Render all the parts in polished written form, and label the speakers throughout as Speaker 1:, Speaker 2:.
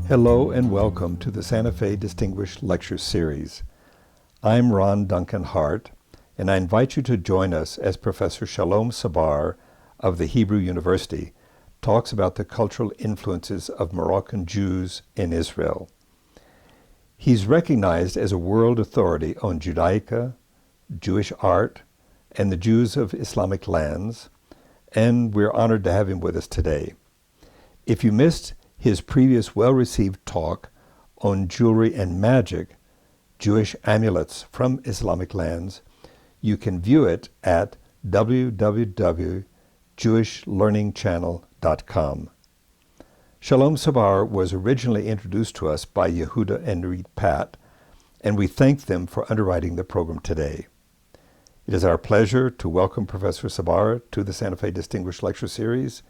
Speaker 1: Hello and welcome to the Santa Fe Distinguished Lecture Series. I'm Ron Duncan Hart, and I invite you to join us as Professor Shalom Sabar of the Hebrew University talks about the cultural influences of Moroccan Jews in Israel. He's recognized as a world authority on Judaica, Jewish art, and the Jews of Islamic lands, and we're honored to have him with us today. If you missed his previous well-received talk on jewelry and magic, Jewish amulets from Islamic lands, you can view it at www.jewishlearningchannel.com. Shalom Sabar was originally introduced to us by Yehuda and Reed Pat, and we thank them for underwriting the program today. It is our pleasure to welcome Professor Sabar to the Santa Fe Distinguished Lecture Series.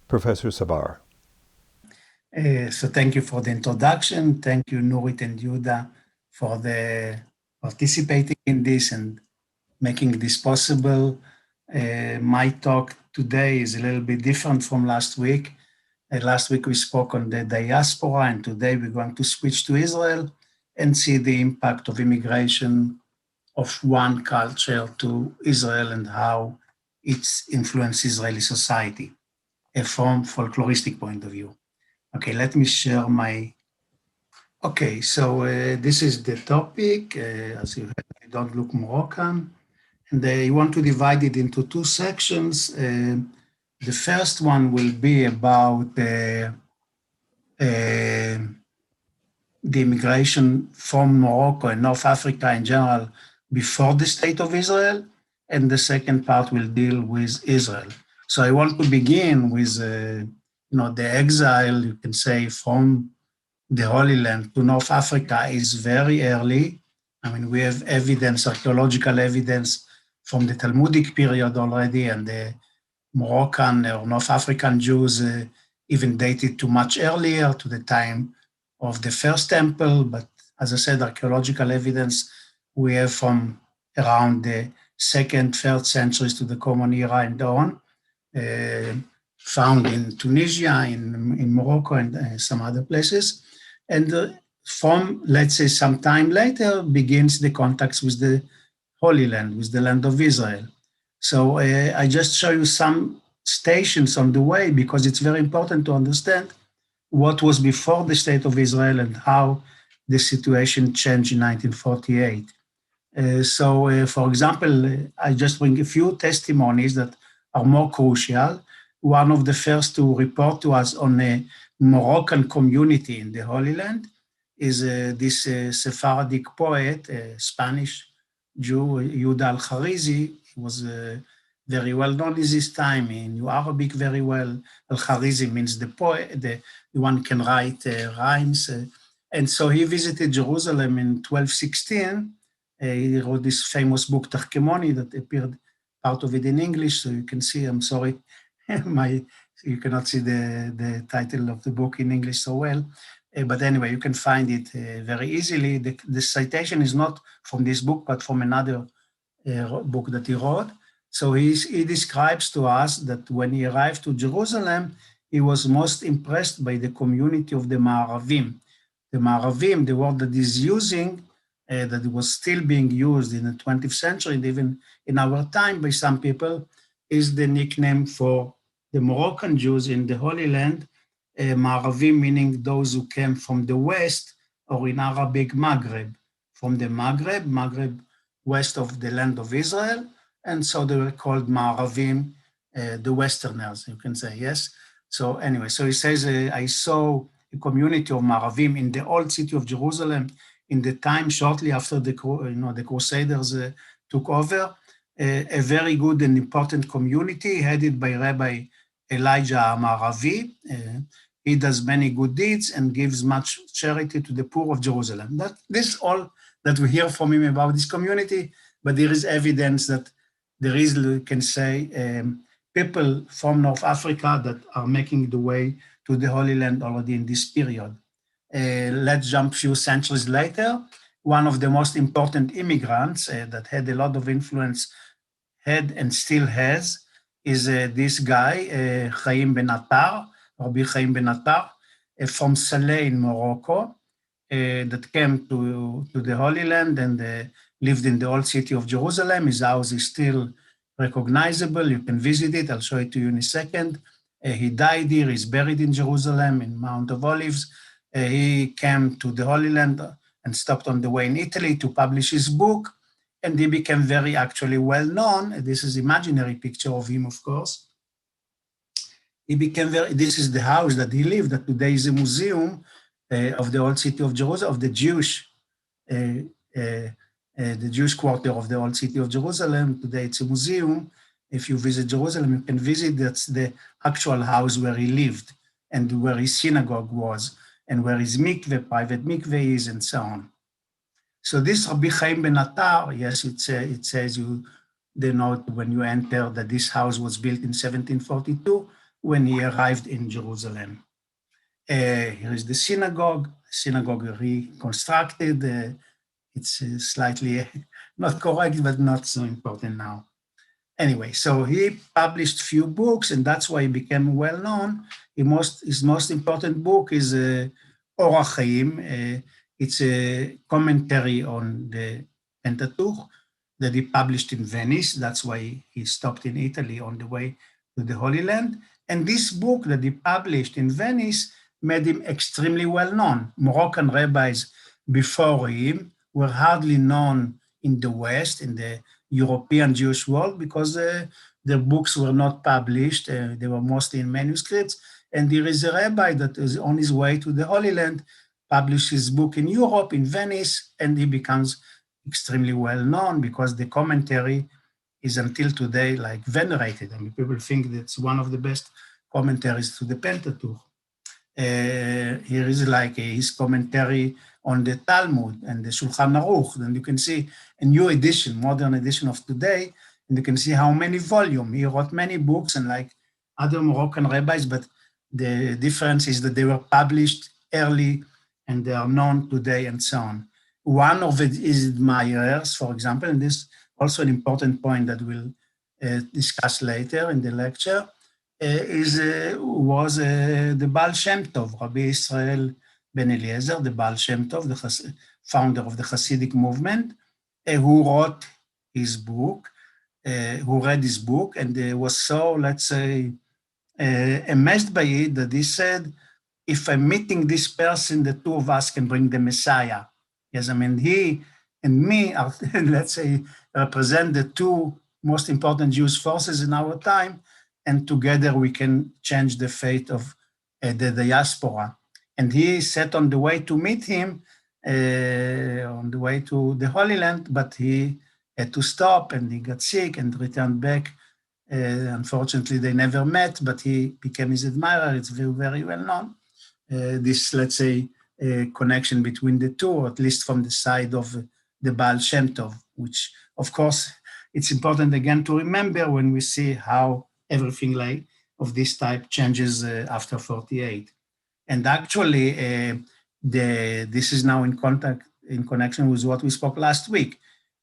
Speaker 1: Professor Sabar.
Speaker 2: So thank you for the introduction. Thank you, Nurit and Yuda, for the participating in this and making this possible. My talk today is a little bit different from last week. Last week we spoke on the diaspora, and today we're going to switch to Israel and see the impact of immigration of one culture to Israel and how it's influenced Israeli society from folkloristic point of view. Okay, let me share my, okay, so this is the topic, as you heard, Don't Look Moroccan, and you want to divide it into two sections. The first one will be about the immigration from Morocco and North Africa in general before the State of Israel, and the second part will deal with Israel. So I want to begin with the exile, you can say, from the Holy Land to North Africa is very early. I mean, we have evidence, archaeological evidence from the Talmudic period already, and the Moroccan or North African Jews even dated to much earlier, to the time of the first temple. But as I said, archaeological evidence we have from around the second, third centuries to the Common Era and on. Found in Tunisia, in Morocco, and some other places. And from, let's say, some time later, begins the contacts with the Holy Land, with the land of Israel. So I just show you some stations on the way, because it's very important to understand what was before the State of Israel and how the situation changed in 1948. For example, I just bring a few testimonies that are more crucial. One of the first to report to us on a Moroccan community in the Holy Land is this Sephardic poet, Spanish Jew, Yehuda Al-Kharizi. He was very well known in this time. He knew Arabic very well. Al-Kharizi means the poet, the one can write rhymes. And so he visited Jerusalem in 1216. He wrote this famous book, Tarkemoni, that appeared, part of it in English, so you can see, I'm sorry, you cannot see the title of the book in English so well, but anyway, you can find it very easily. The citation is not from this book, but from another book that he wrote. So he describes to us that when he arrived to Jerusalem, he was most impressed by the community of the Ma'aravim. The Ma'aravim, the word that he's using, that was still being used in the 20th century, and even in our time by some people, is the nickname for the Moroccan Jews in the Holy Land, Ma'aravim meaning those who came from the West, or in Arabic, Maghreb, from the Maghreb west of the land of Israel, and so they were called Ma'aravim, the Westerners, you can say, yes? So anyway, so he says, I saw a community of Ma'aravim in the old city of Jerusalem in the time shortly after the Crusaders took over, a very good and important community headed by Rabbi Elijah Maravi. He does many good deeds and gives much charity to the poor of Jerusalem. This is all that we hear from him about this community, but there is evidence that there is, you can say, people from North Africa that are making the way to the Holy Land already in this period. Let's jump a few centuries later. One of the most important immigrants that had a lot of influence, had and still has, is this guy, Chaim Ben Attar, Rabbi Chaim Ben Attar. from Saleh in Morocco that came to the Holy Land and lived in the old city of Jerusalem. His house is still recognizable. You can visit it. I'll show it to you in a second. He died here. He's buried in Jerusalem in Mount of Olives. He came to the Holy Land and stopped on the way in Italy to publish his book. And he became very actually well known. This is imaginary picture of him, of course. He became this is the house that he lived, that today is a museum of the old city of Jerusalem, of the Jewish quarter of the old city of Jerusalem. Today it's a museum. If you visit Jerusalem, you can visit, that's the actual house where he lived and where his synagogue was and where his mikveh, private mikveh is, and so on. So this Rabbi Chaim ben Attar, yes, it says you denote when you enter that this house was built in 1742 when he arrived in Jerusalem. Here is the synagogue reconstructed. It's slightly not correct, but not so important now. Anyway, so he published few books, and that's why he became well known. His most important book is Orach Chaim. It's a commentary on the Pentateuch that he published in Venice. That's why he stopped in Italy on the way to the Holy Land. And this book that he published in Venice made him extremely well known. Moroccan rabbis before him were hardly known in the West, in the European Jewish world, because their books were not published. They were mostly in manuscripts. And there is a rabbi that is on his way to the Holy Land, published his book in Europe, in Venice, and he becomes extremely well known because the commentary is until today like venerated. I mean, people think that's one of the best commentaries to the Pentateuch. Here is like his commentary on the Talmud and the Shulchan Aruch. Then you can see a new edition, modern edition of today, and you can see how many volumes. He wrote many books and like other Moroccan rabbis, but the difference is that they were published early and they are known today and so on. One of his admirers, for example, and this is also an important point that we'll discuss later in the lecture, was the Baal Shem Tov, Rabbi Israel ben Eliezer, the Baal Shem Tov, the founder of the Hasidic movement, who wrote his book, who read his book, and was so, let's say, amazed by it that he said, if I'm meeting this person, the two of us can bring the Messiah. Yes, I mean, he and me are, let's say, represent the two most important Jewish forces in our time, and together we can change the fate of the diaspora. And he set on the way to meet him, on the way to the Holy Land, but he had to stop and he got sick and returned back. Unfortunately, they never met, but he became his admirer. It's very, very well known. This, let's say, connection between the two, or at least from the side of the Baal Shem Tov, which, of course, it's important again to remember when we see how everything like of this type changes after 48. And actually, this is now in connection with what we spoke last week.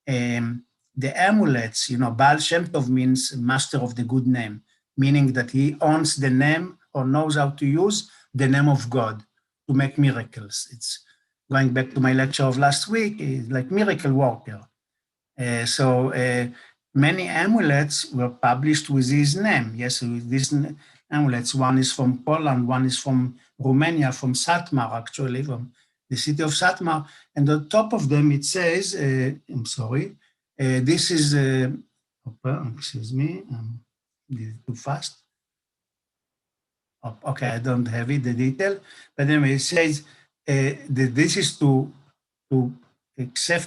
Speaker 2: The amulets, Baal Shem Tov means master of the good name, meaning that he owns the name or knows how to use the name of God to make miracles. It's going back to my lecture of last week, like miracle worker. So many amulets were published with his name. Yes, with these amulets, one is from Poland, one is from Romania, from Satmar, actually, from the city of Satmar. And on top of them, it says, I'm sorry, this is, excuse me, did it too fast? Oh, okay, I don't have it, the detail. But anyway, it says that this is to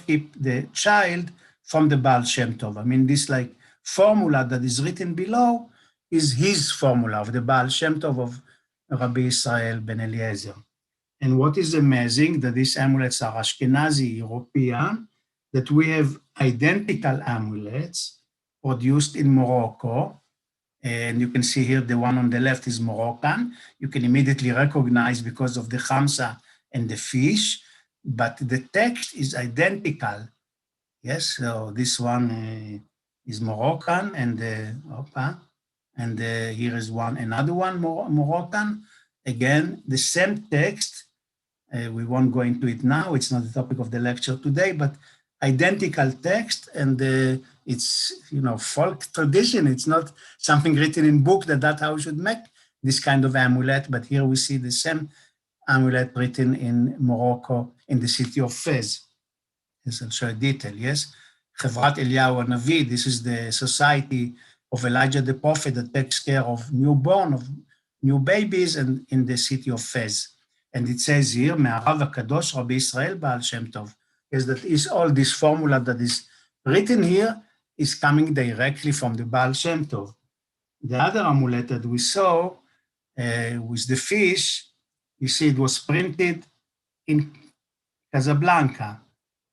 Speaker 2: keep the child from the Baal Shem Tov. I mean, this like formula that is written below is his formula of the Baal Shem Tov of Rabbi Israel ben Eliezer. And what is amazing, that these amulets are Ashkenazi, European, that we have identical amulets produced in Morocco. And you can see here the one on the left is Moroccan. You can immediately recognize because of the khamsa and the fish, but the text is identical. Yes, so this one is Moroccan, and here is another one Moroccan, Again, the same text. We won't go into it now. It's not the topic of the lecture today, but identical text, and it's folk tradition. It's not something written in book that's how we should make this kind of amulet. But here we see the same amulet written in Morocco in the city of Fez. Yes, I'll show a detail. Yes, Chevrat Eliyahu Hanavi. This is the society of Elijah the prophet that takes care of new babies, and in the city of Fez. And it says here, מהרב הקדוש רבי ישראל בעל שם טוב. Is that is all this formula that is written here is coming directly from the Baal Shem Tov. The other amulet that we saw with the fish, you see it was printed in Casablanca.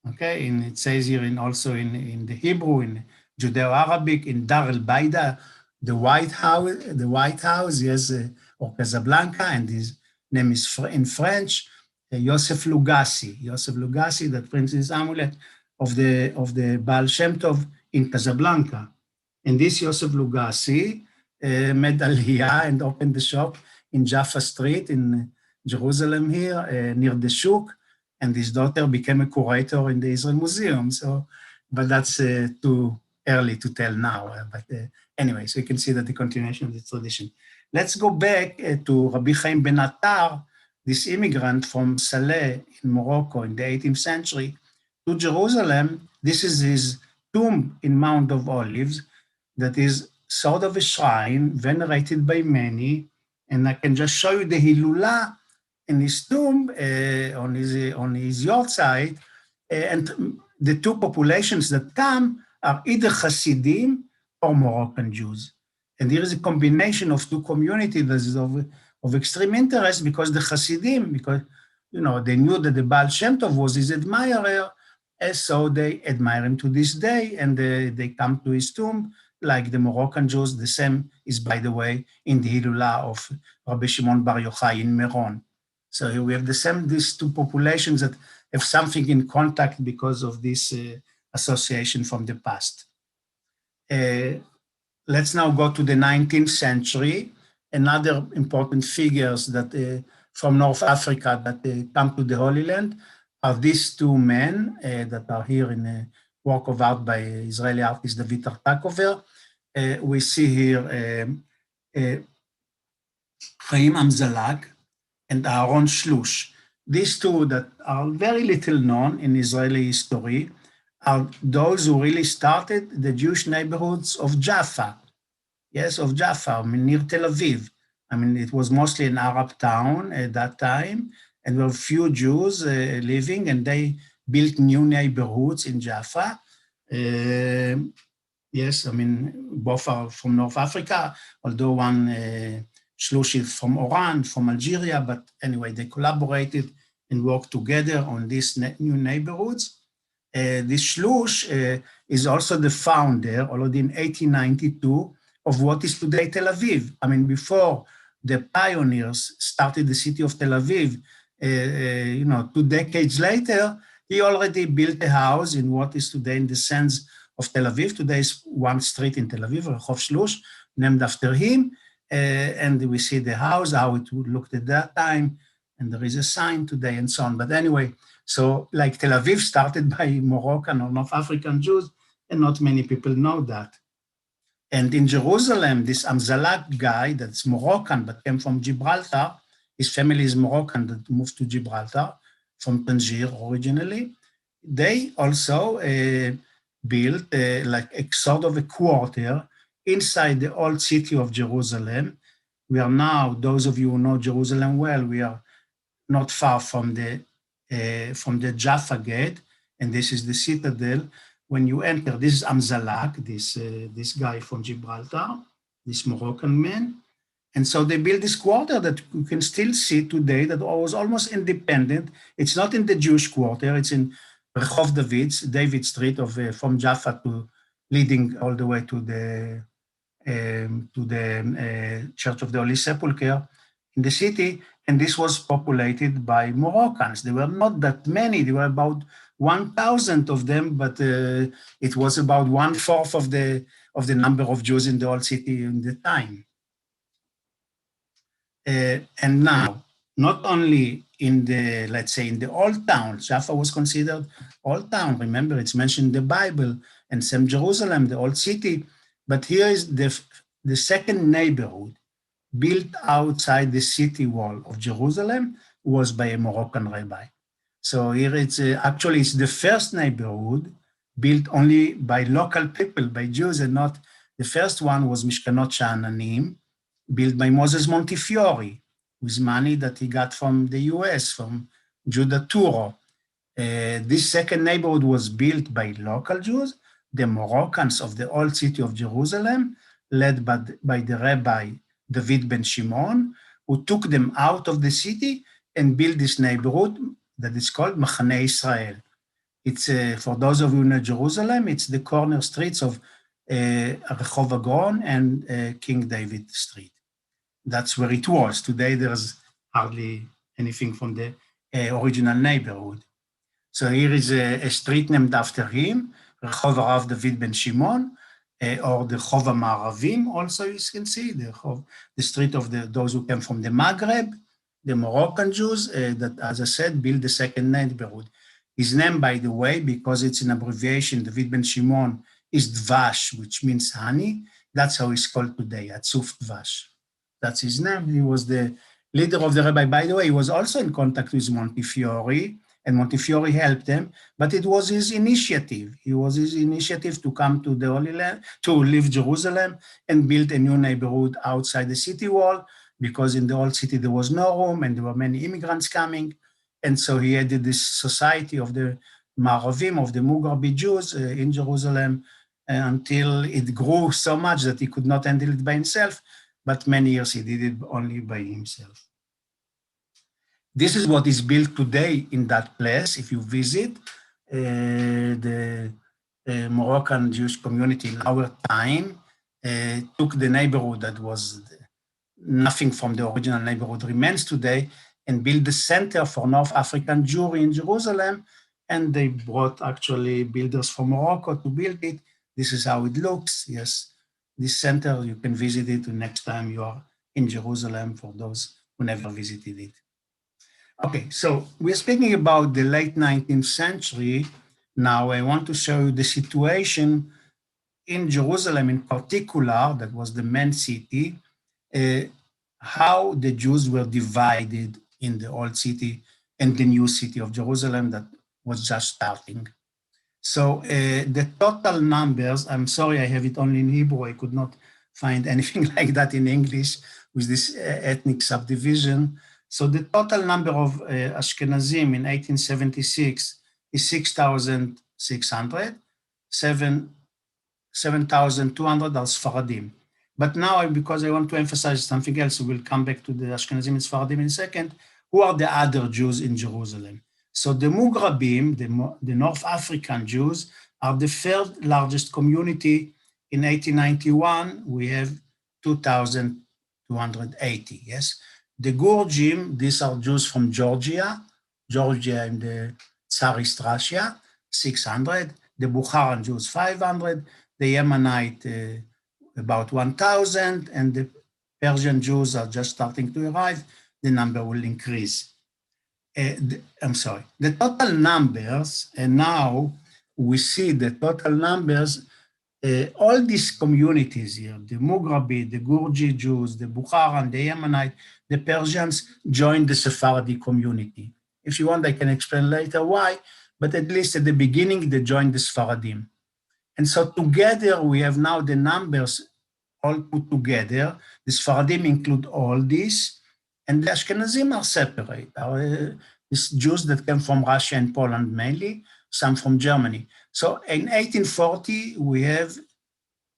Speaker 2: Okay, and it says here also in the Hebrew, in Judeo-Arabic, in Dar el-Baida, the White House, yes, or Casablanca, and his name is in French, Yosef Lugassi, that prints this amulet of the Baal Shem Tov in Casablanca. And this Yosef Lugassi made Aliyah and opened the shop in Jaffa Street in Jerusalem here, near the Shuk, and his daughter became a curator in the Israel Museum. So, but that's too early to tell now. Anyway, so you can see that the continuation of the tradition. Let's go back to Rabbi Chaim ben Attar, this immigrant from Saleh in Morocco in the 18th century, to Jerusalem. This is his tomb in Mount of Olives that is sort of a shrine venerated by many. And I can just show you the Hilula in his tomb on his yahrzeit. And the two populations that come are either Hasidim or Moroccan Jews. And here is a combination of two communities that is of extreme interest, because the Hasidim, because they knew that the Baal Shem Tov was his admirer, and so they admire him to this day, and they come to his tomb, like the Moroccan Jews. The same is, by the way, in the Hilula of Rabbi Shimon Bar Yochai in Meron. So here we have these two populations that have something in contact because of this association from the past. Let's now go to the 19th century. Another important figures that from North Africa that come to the Holy Land are these two men that are here in a work of art by Israeli artist David Tartakover. We see here Chaim Amzalak and Aaron Shlush. These two that are very little known in Israeli history are those who really started the Jewish neighborhoods of Jaffa. Yes, of Jaffa, near Tel Aviv. It was mostly an Arab town at that time, and there were few Jews living, and they built new neighborhoods in Jaffa. Yes, both are from North Africa, although one Shlush is from Oran, from Algeria, but anyway, they collaborated and worked together on these new neighborhoods. This Shlush is also the founder, already in 1892, of what is today Tel Aviv. Before the pioneers started the city of Tel Aviv, 2 decades later, he already built a house in what is today in the sense of Tel Aviv. Today is one street in Tel Aviv, Rehov Shlush, named after him. And we see the house, how it would look at that time, and there is a sign today and so on. But anyway, so like Tel Aviv started by Moroccan or North African Jews, and not many people know that. And in Jerusalem, this Amzalak guy that's Moroccan but came from Gibraltar, his family is Moroccan that moved to Gibraltar from Tangier originally. They also built like a sort of a quarter inside the old city of Jerusalem. We are now, those of you who know Jerusalem well, we are not far from the Jaffa Gate, and this is the citadel. When you enter, this is Amzalak, this guy from Gibraltar, this Moroccan man. And so they built this quarter that you can still see today that was almost independent. It's not in the Jewish quarter, it's in Rehov David Street from Jaffa to leading all the way to the Church of the Holy Sepulchre in the city. And this was populated by Moroccans. There were not that many, there were about 1,000 of them, but it was about 1/4 of the number of Jews in the old city in the time. And now, not only in the, let's say, in the old town, Jaffa was considered old town. Remember, it's mentioned in the Bible, and same Jerusalem, the old city. But here is the second neighborhood built outside the city wall of Jerusalem was by a Moroccan rabbi. So here it's actually it's the first neighborhood built only by local people, by Jews, and not the first one was Mishkanot Sha'ananim, built by Moses Montefiore with money that he got from the US, from Judah Turo. This second neighborhood was built by local Jews, the Moroccans of the old city of Jerusalem, led by the Rabbi David ben Shimon, who took them out of the city and built this neighborhood that is called Machaneh Israel. It's, for those of you who know Jerusalem, it's the corner streets of Rehov Agron and King David Street. That's where it was. Today, there's hardly anything from the original neighborhood. So here is a street named after him, Rehov Rav David ben Shimon, or the Rehov HaMa'aravim, also you can see, the street of those who came from the Maghreb, the Moroccan Jews, that, as I said, built the second neighborhood. His name, by the way, because it's an abbreviation, David ben Shimon, is Dvash, which means honey. That's how he's called today, Atzuf Dvash. That's his name. He was the leader of the rabbi. By the way, he was also in contact with Montefiore, and Montefiore helped him, but it was his initiative. It was his initiative to come to the Holy Land, to leave Jerusalem and build a new neighborhood outside the city wall, because in the old city there was no room and there were many immigrants coming. And so he added this society of the Ma'aravim, of the Mughrabi Jews in Jerusalem, until it grew so much that he could not handle it by himself, but many years he did it only by himself. This is what is built today in that place. If you visit the Moroccan Jewish community in our time, took the neighborhood that was nothing from the original neighborhood remains today, and built the center for North African Jewry in Jerusalem. And they brought actually builders from Morocco to build it. This is how it looks. Yes, this center, you can visit it next time you are in Jerusalem, for those who never visited it. Okay, so we're speaking about the late 19th century. Now I want to show you the situation in Jerusalem in particular, that was the main city, how the Jews were divided in the old city and the new city of Jerusalem that was just starting. So the total numbers, I'm sorry, I have it only in Hebrew. I could not find anything like that in English with this ethnic subdivision. So the total number of Ashkenazim in 1876 is 6,600, 7,200 are Sfaradim. But now, because I want to emphasize something else, we'll come back to the Ashkenazim and Sfaradim in a second. Who are the other Jews in Jerusalem? So the Mughrabim, the North African Jews, are the third largest community. In 1891, we have 2,280, yes? The Gurjim, these are Jews from Georgia in the Tsarist Russia, 600. The Bukharan Jews, 500. The Yemenite, about 1,000. And the Persian Jews are just starting to arrive. The number will increase. The total numbers, and now we see the total numbers, all these communities here, the Mughrabi, the Gurji Jews, the Bukharan, the Yemenite, the Persians joined the Sephardi community. If you want, I can explain later why, but at least at the beginning, they joined the Sephardim. And so together, we have now the numbers all put together. The Sephardim include all this, and the Ashkenazim are separate. These Jews that came from Russia and Poland mainly, some from Germany. So in 1840, we have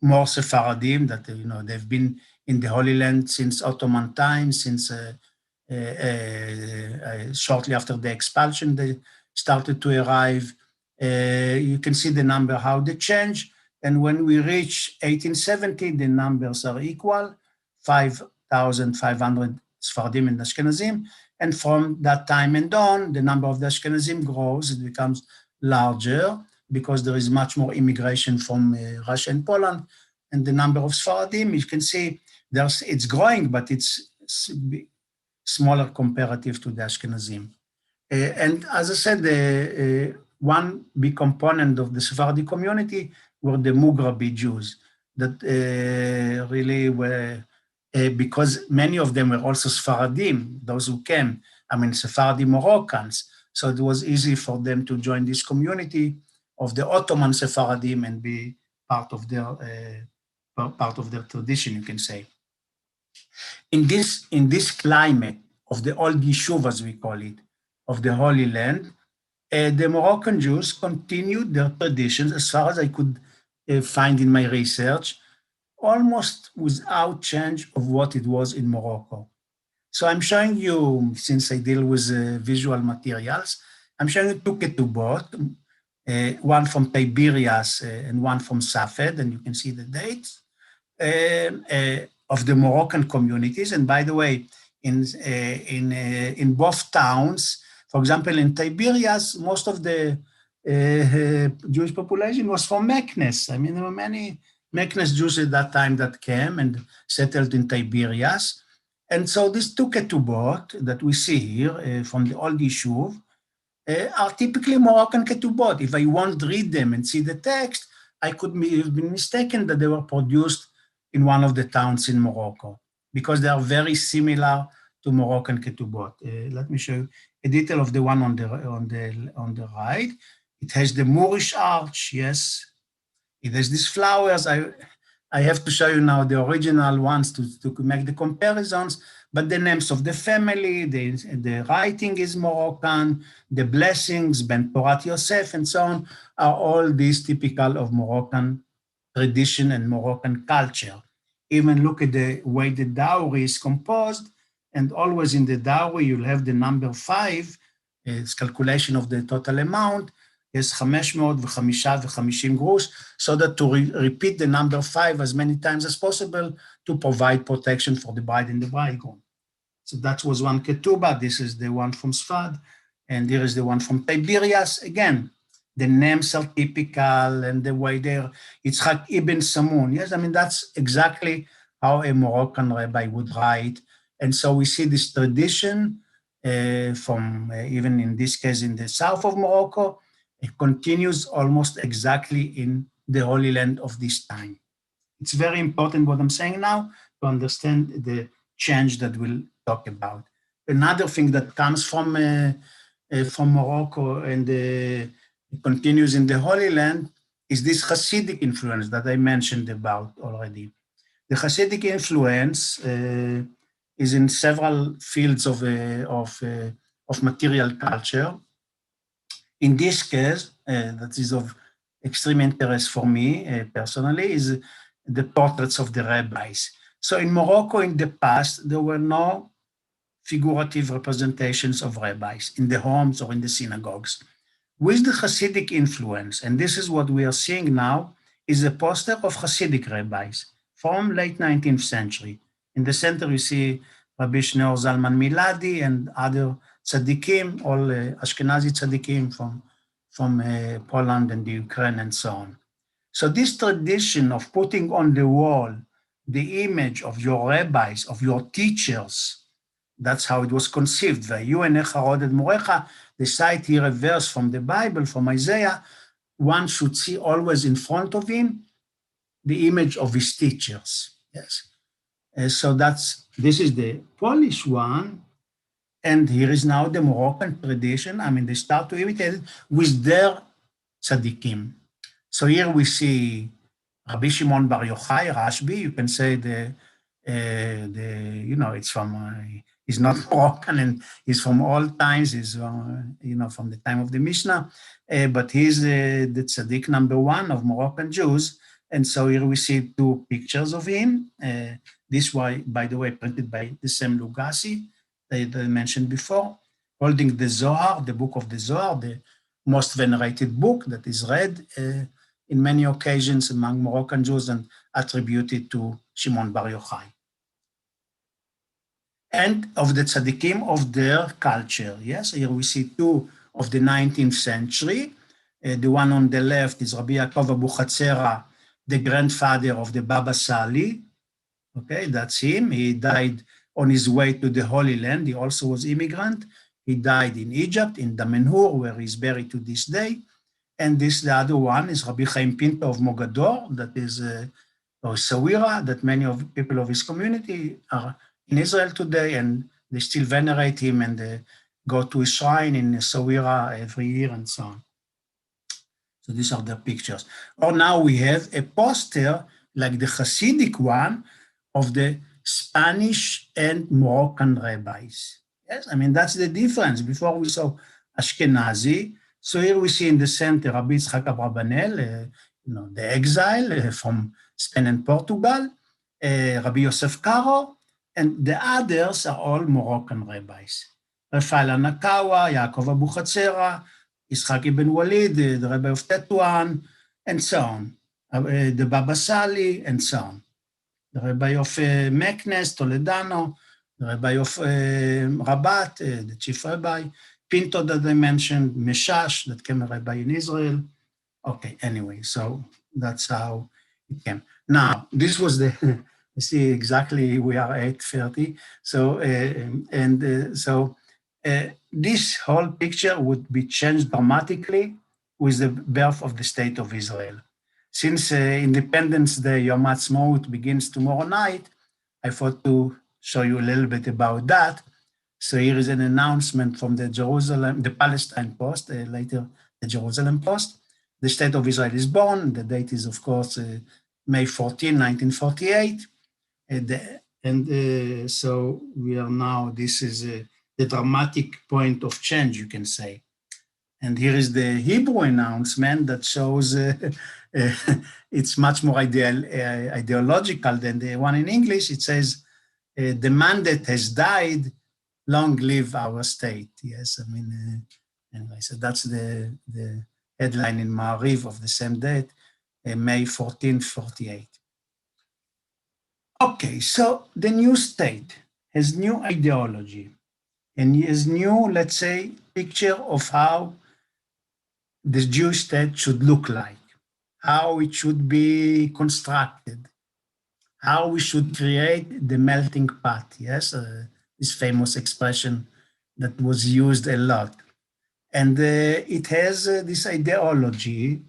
Speaker 2: more Sephardim that, they've been in the Holy Land since Ottoman times, since shortly after the expulsion, they started to arrive. You can see the number, how they change. And when we reach 1870, the numbers are equal, 5,500 Sephardim and Ashkenazim. And from that time and on, the number of the Ashkenazim grows, it becomes larger because there is much more immigration from Russia and Poland. And the number of Sephardim, you can see it's growing, but it's smaller comparative to the Ashkenazim. And as I said, one big component of the Sephardi community were the Mughrabi Jews that really were, because many of them were also Sephardim, those who came, Sephardi Moroccans. So it was easy for them to join this community of the Ottoman Sephardim and be part of their tradition, you can say. In this climate of the old Yishuv, as we call it, of the Holy Land, the Moroccan Jews continued their traditions, as far as I could find in my research, almost without change of what it was in Morocco. So I'm showing you, since I deal with visual materials, I'm showing you two ketubot, one from Tiberias and one from Safed, and you can see the dates of the Moroccan communities. And by the way, in both towns, for example, in Tiberias, most of the Jewish population was from Meknes. There were many Meknes Jews at that time that came and settled in Tiberias. And so these two ketubot that we see here from the old Yishuv are typically Moroccan ketubot. If I won't read them and see the text, I could have been mistaken that they were produced in one of the towns in Morocco, because they are very similar to Moroccan ketubot. Let me show you a detail of the one on the right. It has the Moorish arch, yes. It has these flowers. I have to show you now the original ones to make the comparisons, but the names of the family, the writing is Moroccan, the blessings, Ben Porat Yosef, and so on, are all these typical of Moroccan tradition and Moroccan culture. Even look at the way the dowry is composed, and always in the dowry, you'll have the number 5, it's calculation of the total amount, is 550 grosh, so that to repeat the number 5 as many times as possible to provide protection for the bride and the bridegroom. So that was one ketubah. This is the one from Sfad, and here is the one from Tiberias. Again, the names are typical, and the way they're, Yitzhak ibn Samun. Yes, that's exactly how a Moroccan rabbi would write. And so we see this tradition from, even in this case, in the south of Morocco. It continues almost exactly in the Holy Land of this time. It's very important what I'm saying now to understand the change that we'll talk about. Another thing that comes from Morocco and it continues in the Holy Land is this Hasidic influence that I mentioned about already. The Hasidic influence is in several fields of material culture. In this case, that is of extreme interest for me personally, is the portraits of the rabbis. So in Morocco in the past, there were no figurative representations of rabbis in the homes or in the synagogues. With the Hasidic influence, and this is what we are seeing now, is a poster of Hasidic rabbis from late 19th century. In the center, you see Rabbi Shneur Zalman Miladi and other tzaddikim, all Ashkenazi tzaddikim from Poland and the Ukraine and so on. So this tradition of putting on the wall the image of your rabbis, of your teachers, that's how it was conceived. They cite here a verse from the Bible, from Isaiah. One should see always in front of him the image of his teachers. Yes. So this is the Polish one. And here is now the Moroccan tradition. They start to imitate it with their tzaddikim. So here we see Rabbi Shimon Bar Yochai, Rashbi. You can say it's from, he's not Moroccan and he's from all times. He's, from the time of the Mishnah. But he's the tzaddik number 1 of Moroccan Jews. And so here we see 2 pictures of him. This one, by the way, printed by the same Lugassi that I mentioned before, holding the Zohar, the book of the Zohar, the most venerated book that is read in many occasions among Moroccan Jews and attributed to Shimon Bar Yochai. And of the tzaddikim of their culture. Yes, here we see 2 of the 19th century. The one on the left is Rabbi Yaakov Abu Chatzera, the grandfather of the Baba Sali. Okay, that's him. He died on his way to the Holy Land. He also was immigrant. He died in Egypt, in Damenhur, where he's buried to this day. And the other one is Rabbi Chaim Pinto of Mogador, that is, or Sawira, that many of people of his community are in Israel today, and they still venerate him and go to his shrine in Sawira every year and so on. So these are the pictures. Or now we have a poster, like the Hasidic one, of the Spanish and Moroccan rabbis. Yes, I mean, that's the difference. Before we saw Ashkenazi, so here we see in the center Rabbi Yitzchak Abravanel, the exile from Spain and Portugal, Rabbi Yosef Karo, and the others are all Moroccan rabbis. Rafael Anakawa, Yaakov Abu Chatzera, Yitzchak ibn Walid, the Rabbi of Tetuan, and so on. The Baba Sali, and so on. The Rabbi of Meknes, Toledano, the Rabbi of Rabat, the chief rabbi, Pinto that I mentioned, Meshash, that came a rabbi in Israel. Okay, anyway, so that's how it came. Now, this was the, you see exactly, we are 8:30. So, this whole picture would be changed dramatically with the birth of the State of Israel. Since Independence Day, Yom Ha'atzmaut, begins tomorrow night, I thought to show you a little bit about that. So here is an announcement from the Palestine Post, later the Jerusalem Post. The State of Israel is born. The date is, of course, May 14, 1948. So we are now, this is the dramatic point of change, you can say. And here is the Hebrew announcement that shows it's much more ideological than the one in English. It says, the man that has died, long live our state. Yes, I mean, anyway, so that's the headline in Ma'ariv of the same date, May 14, 48. Okay, so the new state has new ideology and has new, let's say, picture of how the Jewish state should look like, how it should be constructed, how we should create the melting pot, yes, this famous expression that was used a lot. And it has this ideology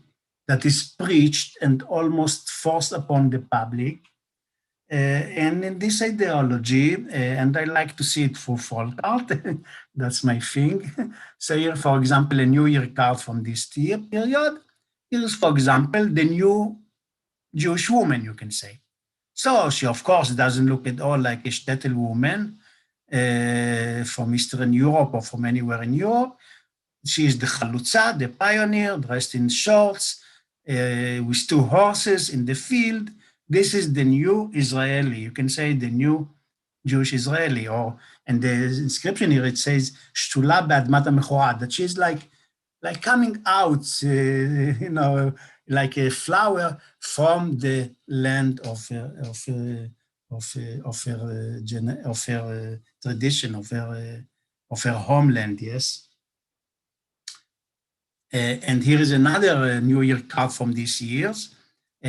Speaker 2: that is preached and almost forced upon the public. And in this ideology, and I like to see it through folk art, that's my thing. So here, for example, a New Year card from this year period. Here's, for example, the new Jewish woman, you can say. So she, of course, doesn't look at all like a shtetl woman from Eastern Europe or from anywhere in Europe. She is the chalutza, the pioneer, dressed in shorts, with two horses in the field. This is the new Israeli. You can say the new Jewish Israeli, and the inscription here, it says, Shtula be'admat ha'mechorad, that she's like coming out, like a flower from the land of her tradition, of her homeland, yes. And here is another New Year card from these years,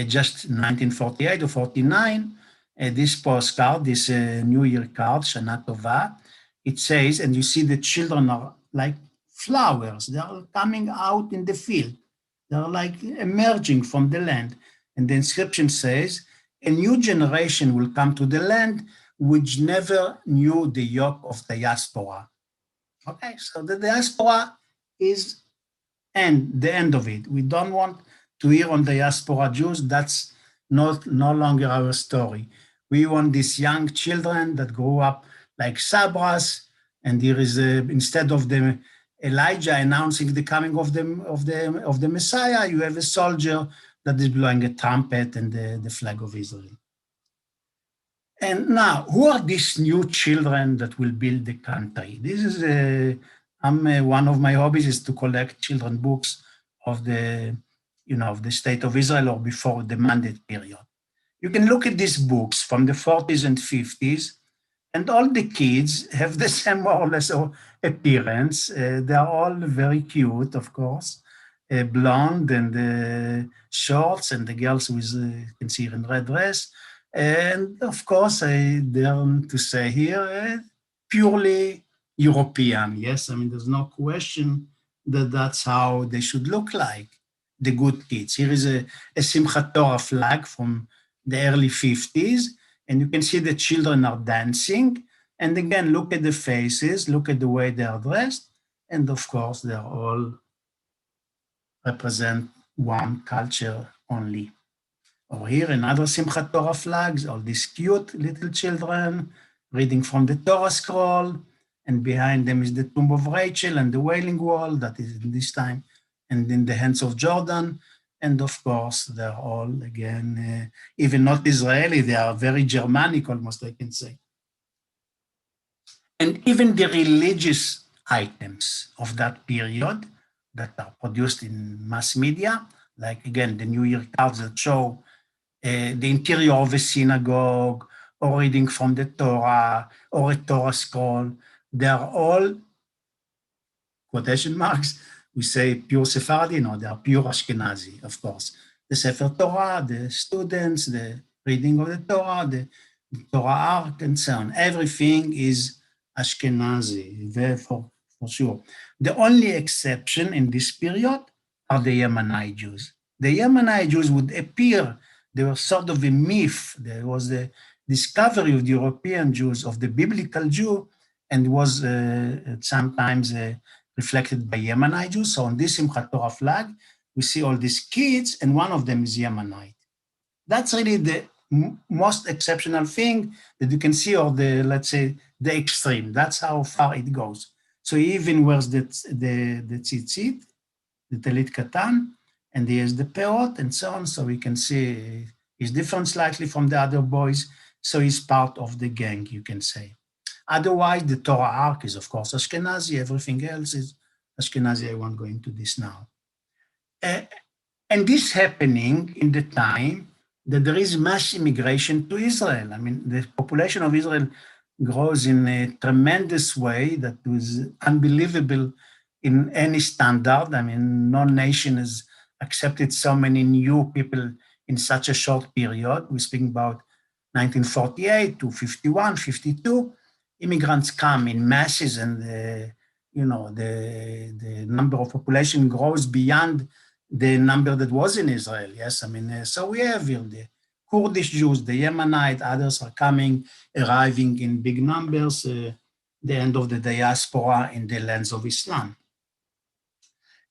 Speaker 2: just 1948 or 49. This postcard, this New Year card, Shana Tova, it says, and you see the children are like flowers. They are coming out in the field. They are like emerging from the land. And the inscription says, a new generation will come to the land which never knew the yoke of diaspora. Okay, so the diaspora is the end of it. We don't want to hear on diaspora Jews. That's no longer our story. We want these young children that grow up like Sabras, and there is instead of the Elijah announcing the coming of the Messiah, you have a soldier that is blowing a trumpet and the flag of Israel. And now, who are these new children that will build the country? This is one of my hobbies is to collect children books of the State of Israel or before the mandate period. You can look at these books from the 40s and 50s, and all the kids have the same more or less appearance. They are all very cute, of course, blonde and shorts, and the girls with, you can see her in red dress. And of course, I dare to say here, purely European. Yes, I mean, there's no question that that's how they should look like, the good kids. Here is a Simchat Torah flag from the early 50s, and you can see the children are dancing. And again, look at the faces, look at the way they are dressed, and of course, they're all represent one culture only. Or here, another Simchat Torah flags, all these cute little children reading from the Torah scroll, and behind them is the tomb of Rachel and the Wailing Wall that is in this time, and in the hands of Jordan. And of course, they're all, again, even not Israeli, they are very Germanic almost, I can say. And even the religious items of that period that are produced in mass media, like again, the New Year cards that show the interior of a synagogue, or reading from the Torah, or a Torah scroll, they are all, quotation marks, we say pure Sephardi, no, they are pure Ashkenazi, of course. The Sefer Torah, the students, the reading of the Torah, the Torah Ark, and so on. Everything is Ashkenazi, therefore, for sure. The only exception in this period are the Yemenite Jews. The Yemenite Jews would appear, they were sort of a myth. There was the discovery of the European Jews, of the biblical Jew, and was sometimes reflected by Yemenite Jews. So on this Simchat Torah flag, we see all these kids, and one of them is Yemenite. That's really the most exceptional thing that you can see, or the, let's say, the extreme. That's how far it goes. So he even wears the tzitzit, the talit katan, and he has the peot and so on. So we can see he's different slightly from the other boys. So he's part of the gang, you can say. Otherwise, the Torah Ark is, of course, Ashkenazi. Everything else is Ashkenazi. I won't go into this now. And this happening in the time that there is mass immigration to Israel. I mean, the population of Israel grows in a tremendous way that was unbelievable in any standard. I mean, no nation has accepted so many new people in such a short period. We're speaking about 1948 to 51, 52. Immigrants come in masses, and the number of population grows beyond the number that was in Israel. Yes, I mean, so we have here the Kurdish Jews, the Yemenite, others are coming, arriving in big numbers, the end of the diaspora in the lands of Islam.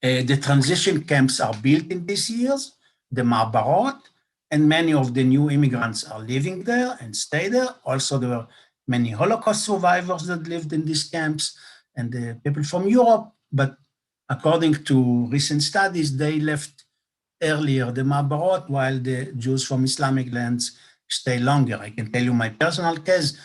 Speaker 2: The transition camps are built in these years, the Mabarot, and many of the new immigrants are living there and stay there. Also, there were many Holocaust survivors that lived in these camps, and the people from Europe, but according to recent studies, they left earlier, the Mabarot, while the Jews from Islamic lands stay longer. I can tell you my personal case.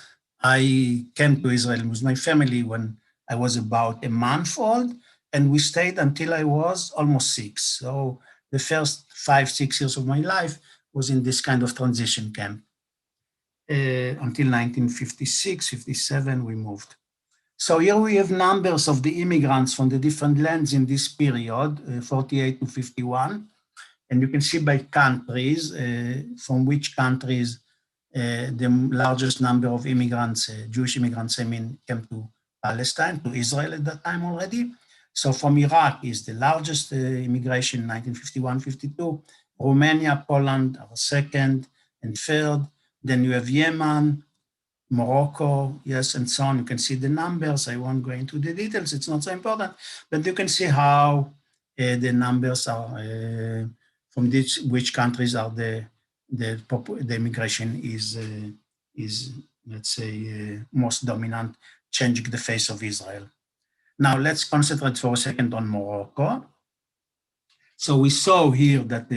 Speaker 2: I came to Israel with my family when I was about a month old, and we stayed until I was almost 6. So the first 5, 6 years of my life was in this kind of transition camp. Until 1956, 57, we moved. So here we have numbers of the immigrants from the different lands in this period, 48 to 51. And you can see by countries, from which countries the largest number of immigrants, Jewish immigrants, I mean, came to Palestine, to Israel at that time already. So from Iraq is the largest immigration, 1951, 52. Romania, Poland are second and third. Then you have Yemen, Morocco, yes, and so on. You can see the numbers. I won't go into the details. It's not so important, but you can see how the numbers are from which countries are the immigration is let's say most dominant, changing the face of Israel. Now let's concentrate for a second on Morocco. So we saw here that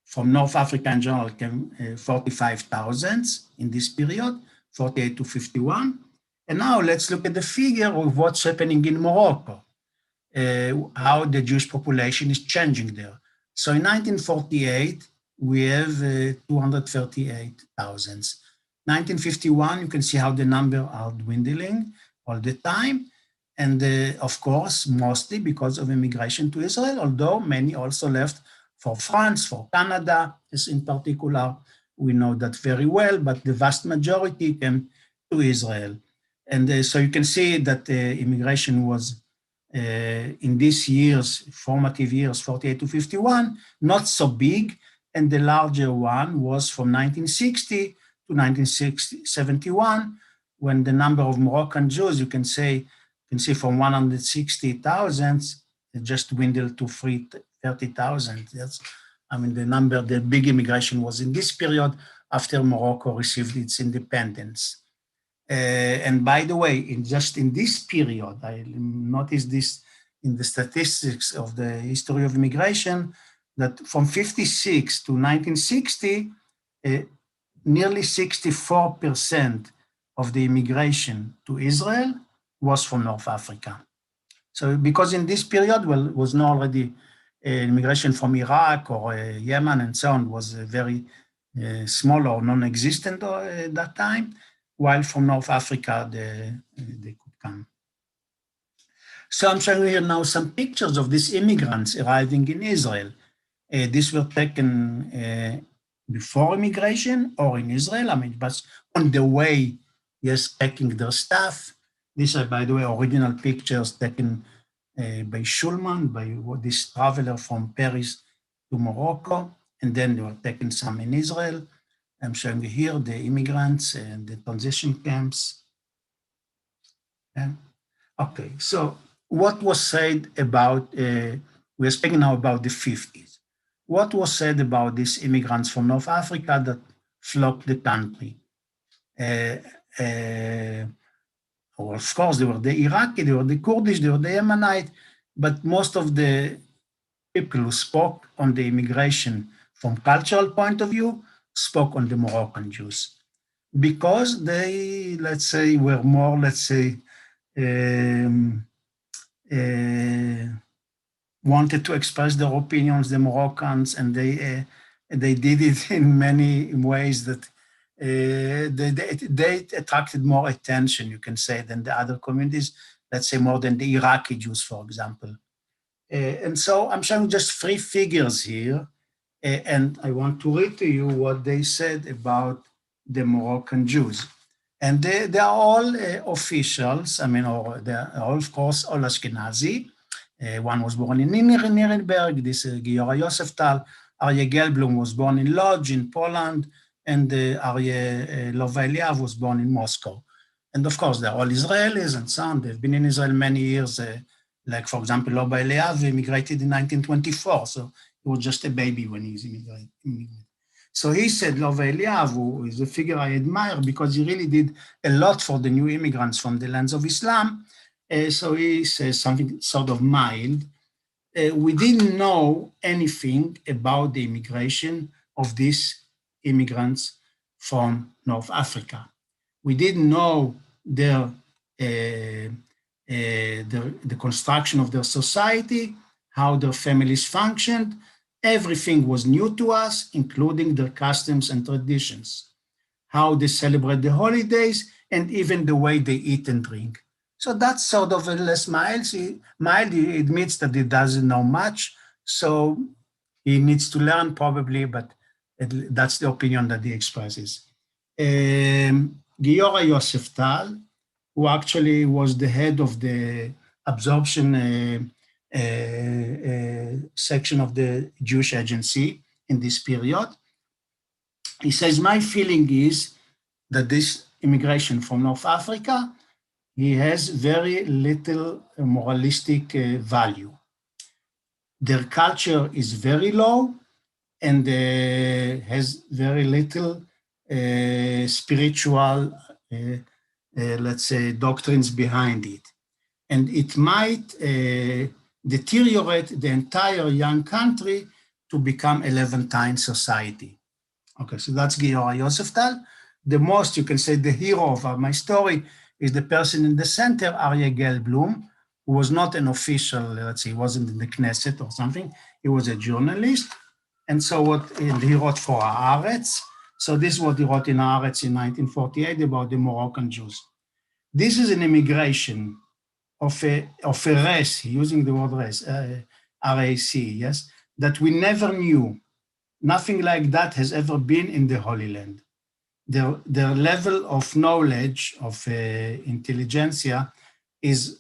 Speaker 2: from North Africa in general came 45,000 in this period, 48 to 51. And now let's look at the figure of what's happening in Morocco, how the Jewish population is changing there. So in 1948, we have 238,000. 1951, you can see how the number are dwindling all the time. And of course, mostly because of immigration to Israel, although many also left for France, for Canada, as in particular, We know that very well, but the vast majority came to Israel. And so you can see that immigration was in these years, formative years, 48 to 51, not so big. And the larger one was from 1960 to 1971, when the number of Moroccan Jews, you can see from 160,000, it just dwindled to 30,000. That's, I mean, the big immigration was in this period after Morocco received its independence. And by the way, in this period, I noticed this in the statistics of the history of immigration, that from 56 to 1960, nearly 64% of the immigration to Israel was from North Africa. So because in this period, well, was not already immigration from Iraq or Yemen and so on, was very small or non-existent at that time, while from North Africa, they could come. So I'm showing you here now some pictures of these immigrants arriving in Israel. These were taken before immigration or in Israel, I mean, but on the way, yes, packing their stuff. These are, by the way, original pictures taken by Schulman, by this traveler from Paris to Morocco, and then they were taken some in Israel. I'm showing you here the immigrants and the transition camps. Okay, so what was said about, we're speaking now about the 50s. What was said about these immigrants from North Africa that flocked the country? Or of course, they were the Iraqi, they were the Kurdish, they were the Yemenite, but most of the people who spoke on the immigration from cultural point of view spoke on the Moroccan Jews, because they, let's say, were more, let's say, wanted to express their opinions, the Moroccans, and they did it in many ways that they attracted more attention, you can say, than the other communities, let's say more than the Iraqi Jews, for example. And so I'm showing just 3 figures here, and I want to read to you what they said about the Moroccan Jews. And they are all officials, I mean, or they are all, of course, all Ashkenazi. One was born in Nuremberg, this Giora Yoseftal. Aryeh Gelblum was born in Lodz in Poland, and Aryeh Lova Eliav was born in Moscow. And of course, they're all Israelis and so on. They've been in Israel many years. Like, for example, Lova Eliav immigrated in 1924, so he was just a baby when he immigrated. So he said, Lova Eliav, who is a figure I admire because he really did a lot for the new immigrants from the lands of Islam. So he says something sort of mild. We didn't know anything about the immigration of these immigrants from North Africa. We didn't know the construction of their society, how their families functioned. Everything was new to us, including their customs and traditions, how they celebrate the holidays, and even the way they eat and drink. So that's sort of a less mild. He admits that he doesn't know much, so he needs to learn probably, but that's the opinion that he expresses. Giora Yoseftal, who actually was the head of the absorption section of the Jewish Agency in this period. He says, my feeling is that this immigration from North Africa, he has very little moralistic value. Their culture is very low and has very little spiritual, let's say, doctrines behind it. And it might deteriorate the entire young country to become a Levantine society. Okay, so that's Giora Yoseftal. The most, you can say, the hero of my story is the person in the center, Aryeh Gelblum, who was not an official, let's say, he wasn't in the Knesset or something. He was a journalist. And so he wrote for Haaretz. So this is what he wrote in Haaretz in 1948 about the Moroccan Jews. This is an immigration of a race, using the word race, RAC, yes, that we never knew. nothing like that has ever been in the Holy Land. Their level of knowledge, of intelligentsia, is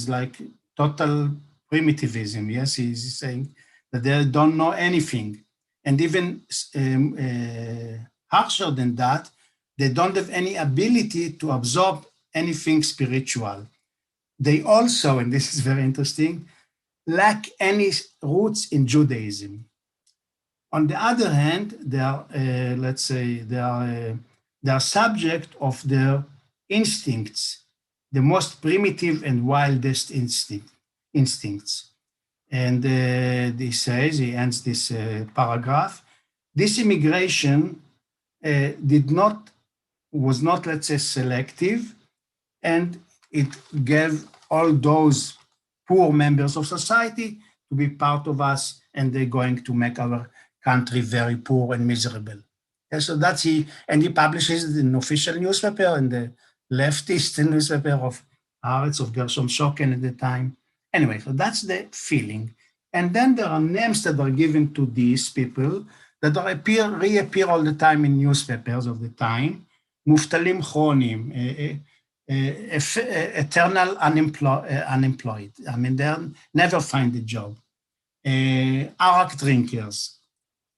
Speaker 2: like total primitivism. Yes, he's saying that they don't know anything. And even harsher than that, they don't have any ability to absorb anything spiritual. They also, and this is very interesting, lack any roots in Judaism. On the other hand, they are, let's say, they are subject of their instincts, the most primitive and wildest instincts. And he ends this paragraph. This immigration was not, let's say, selective, and it gave all those poor members of society to be part of us, and they're going to make our country very poor and miserable. And so that's he publishes in an official newspaper, in the leftist newspaper of Haaretz, of Gershom Schocken at the time. Anyway, so that's the feeling. And then there are names that are given to these people that reappear all the time in newspapers of the time. Muftalim Chronim, eternal unemployed. I mean, they never find a job. Arak drinkers,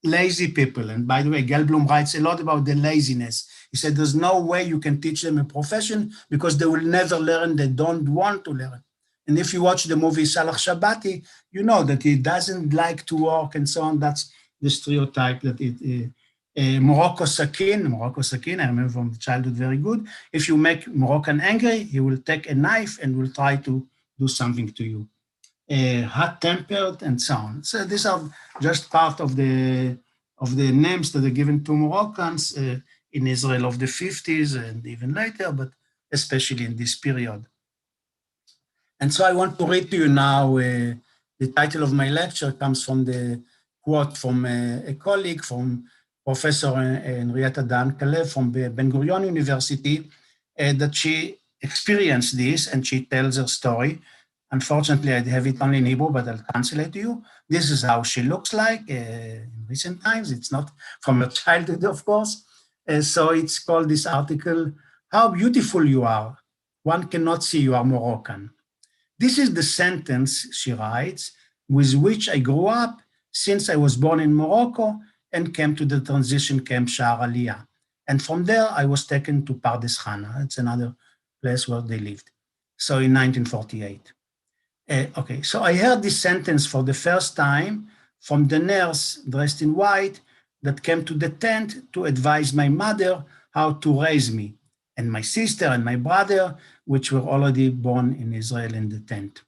Speaker 2: lazy people. And by the way, Gelblum writes a lot about the laziness. He said, there's no way you can teach them a profession because they will never learn. They don't want to learn. And if you watch the movie Salah Shabati, you know that he doesn't like to work and so on. That's the stereotype that Morocco Sakin, I remember from childhood very good. If you make Moroccan angry, he will take a knife and will try to do something to you. Hot-tempered and so on. So these are just part of the names that are given to Moroccans in Israel of the 50s and even later, but especially in this period. And so I want to read to you now, the title of my lecture comes from the quote from a colleague, from Professor Henrietta Dan-Kalev from Ben-Gurion University, that she experienced this and she tells her story. Unfortunately, I have it only in Hebrew, but I'll translate to you. This is how she looks like in recent times. It's not from her childhood, of course. So it's called, this article, How Beautiful You Are. One cannot see you are Moroccan. This is the sentence, she writes, with which I grew up since I was born in Morocco and came to the transition camp Sha'ar Aliyah. And from there, I was taken to Pardes Chana. It's another place where they lived. So in 1948. Okay, so I heard this sentence for the first time from the nurse dressed in white that came to the tent to advise my mother how to raise me, and my sister and my brother, which were already born in Israel in the tent.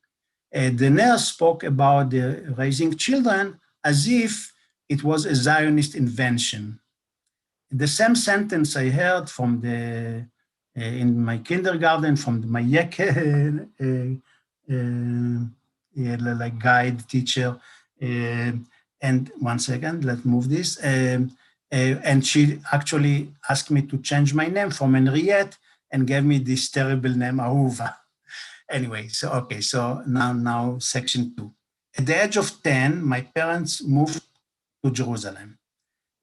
Speaker 2: The nurse spoke about the raising children as if it was a Zionist invention. The same sentence I heard from in my kindergarten from my like guide teacher. And one second, let's move this. And she actually asked me to change my name from Henriette and gave me this terrible name, Ahuva. Anyway, so okay, so now section 2. At the age of 10, my parents moved to Jerusalem.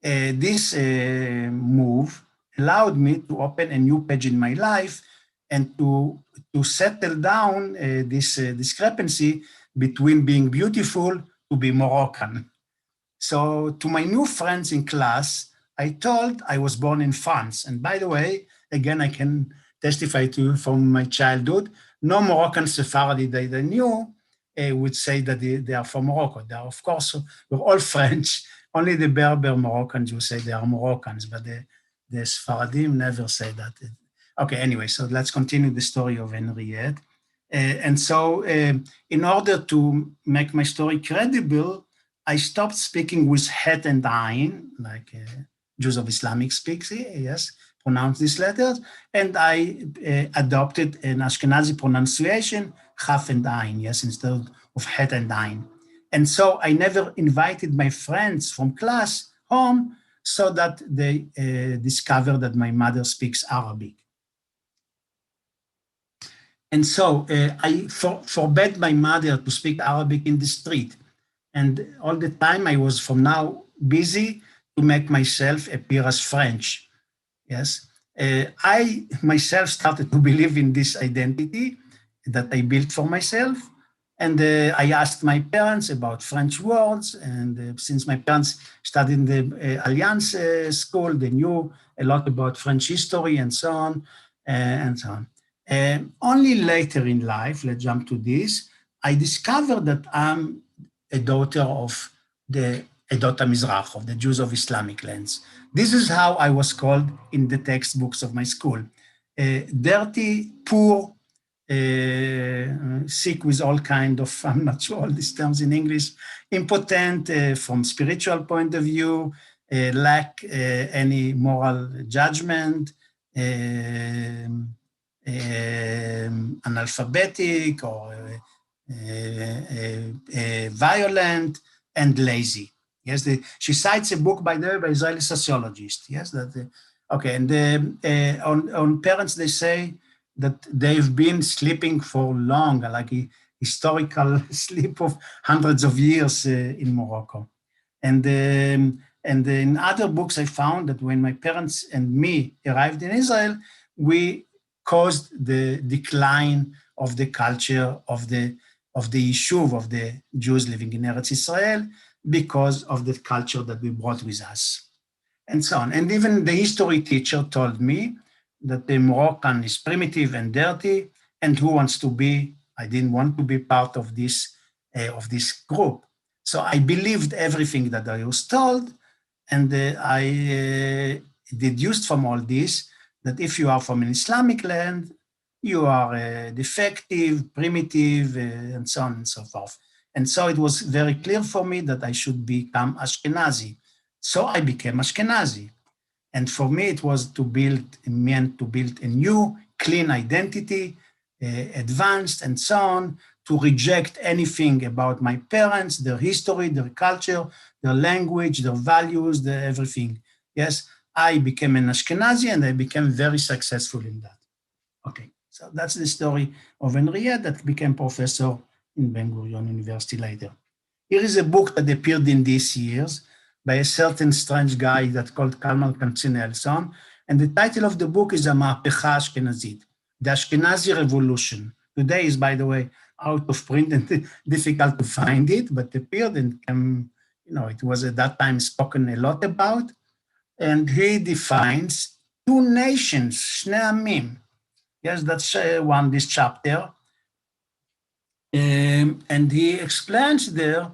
Speaker 2: This move allowed me to open a new page in my life and to settle down this discrepancy between being beautiful to be Moroccan. So to my new friends in class, I told I was born in France. And by the way, again, I can testify to you from my childhood, no Moroccan Sephardi that I knew would say that they are from Morocco. They are, of course, we're all French. Only the Berber Moroccan Jews say they are Moroccans, but the Sephardim never say that. Okay, anyway, so let's continue the story of Henriette. And so in order to make my story credible, I stopped speaking with het and ayin, like Jews of Islamic speaks, yes, pronounce these letters, and I adopted an Ashkenazi pronunciation, chaf and ayin, yes, instead of het and ayin. And so I never invited my friends from class home so that they discover that my mother speaks Arabic. And so I forbade my mother to speak Arabic in the street. And all the time I was from now busy to make myself appear as French. Yes. I myself started to believe in this identity that I built for myself. And I asked my parents about French words. And since my parents studied in the Alliance school, they knew a lot about French history and so on, and so on. Only later in life, let's jump to this, I discovered that I'm a daughter of the Edot HaMizrach, of the Jews of Islamic lands. This is how I was called in the textbooks of my school. Dirty, poor, sick with all kind of, I'm not sure all these terms in English, impotent from spiritual point of view, lack any moral judgment, analphabetic or violent and lazy. Yes, she cites a book by the Israeli sociologist. Yes, that okay, and on parents they say that they've been sleeping for long, like a historical sleep of hundreds of years in Morocco. And in other books, I found that when my parents and me arrived in Israel, we caused the decline of the culture of the Yishuv, of the Jews living in Eretz Israel, because of the culture that we brought with us, and so on. And even the history teacher told me that the Moroccan is primitive and dirty, and who wants to be, I didn't want to be part of this group. So I believed everything that I was told, and I deduced from all this that if you are from an Islamic land, you are defective, primitive, and so on and so forth. And so it was very clear for me that I should become Ashkenazi. So I became Ashkenazi. And for me, it was meant to build a new, clean identity, advanced and so on, to reject anything about my parents, their history, their culture, their language, their values, everything. Yes, I became an Ashkenazi and I became very successful in that. Okay, so that's the story of Henriette that became professor in Ben Gurion University later. Here is a book that appeared in these years by a certain strange guy that called Kalman Katzenelson, and the title of the book is Ha'Mahapecha Ashkenazit, the Ashkenazi Revolution. Today is, by the way, out of print and difficult to find it, but appeared and it was at that time spoken a lot about. And he defines two nations, Shnei Amim. Yes, that's this chapter. And he explains there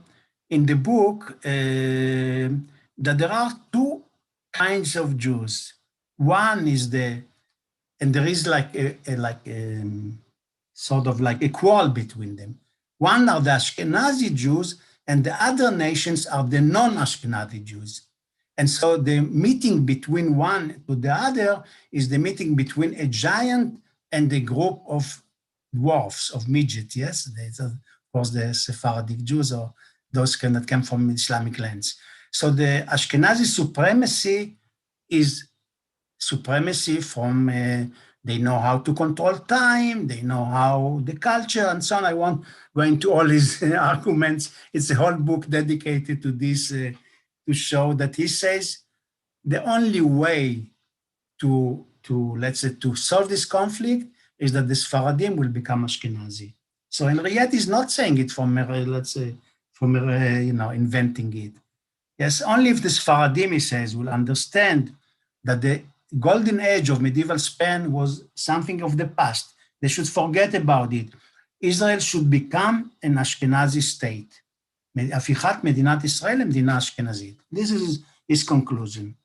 Speaker 2: in the book that there are two kinds of Jews. One is and there is like sort of like a quarrel between them. One are the Ashkenazi Jews, and the other nations are the non-Ashkenazi Jews. And so the meeting between one to the other is the meeting between a giant and a group of dwarfs, of midget, yes? Of course, the Sephardic Jews or those that came from Islamic lands. So the Ashkenazi supremacy is supremacy from, they know how to control time, they know how the culture and so on. I won't go into all his arguments. It's a whole book dedicated to this, to show that he says the only way to let's say, to solve this conflict is that the Sfaradim will become Ashkenazi. So Henriette is not saying it from, let's say, from, inventing it. Yes, only if the Sfaradim, he says, will understand that the golden age of medieval Spain was something of the past. They should forget about it. Israel should become an Ashkenazi state. הפיכת מדינת ישראל למדינה אשכנזית. This is his conclusion.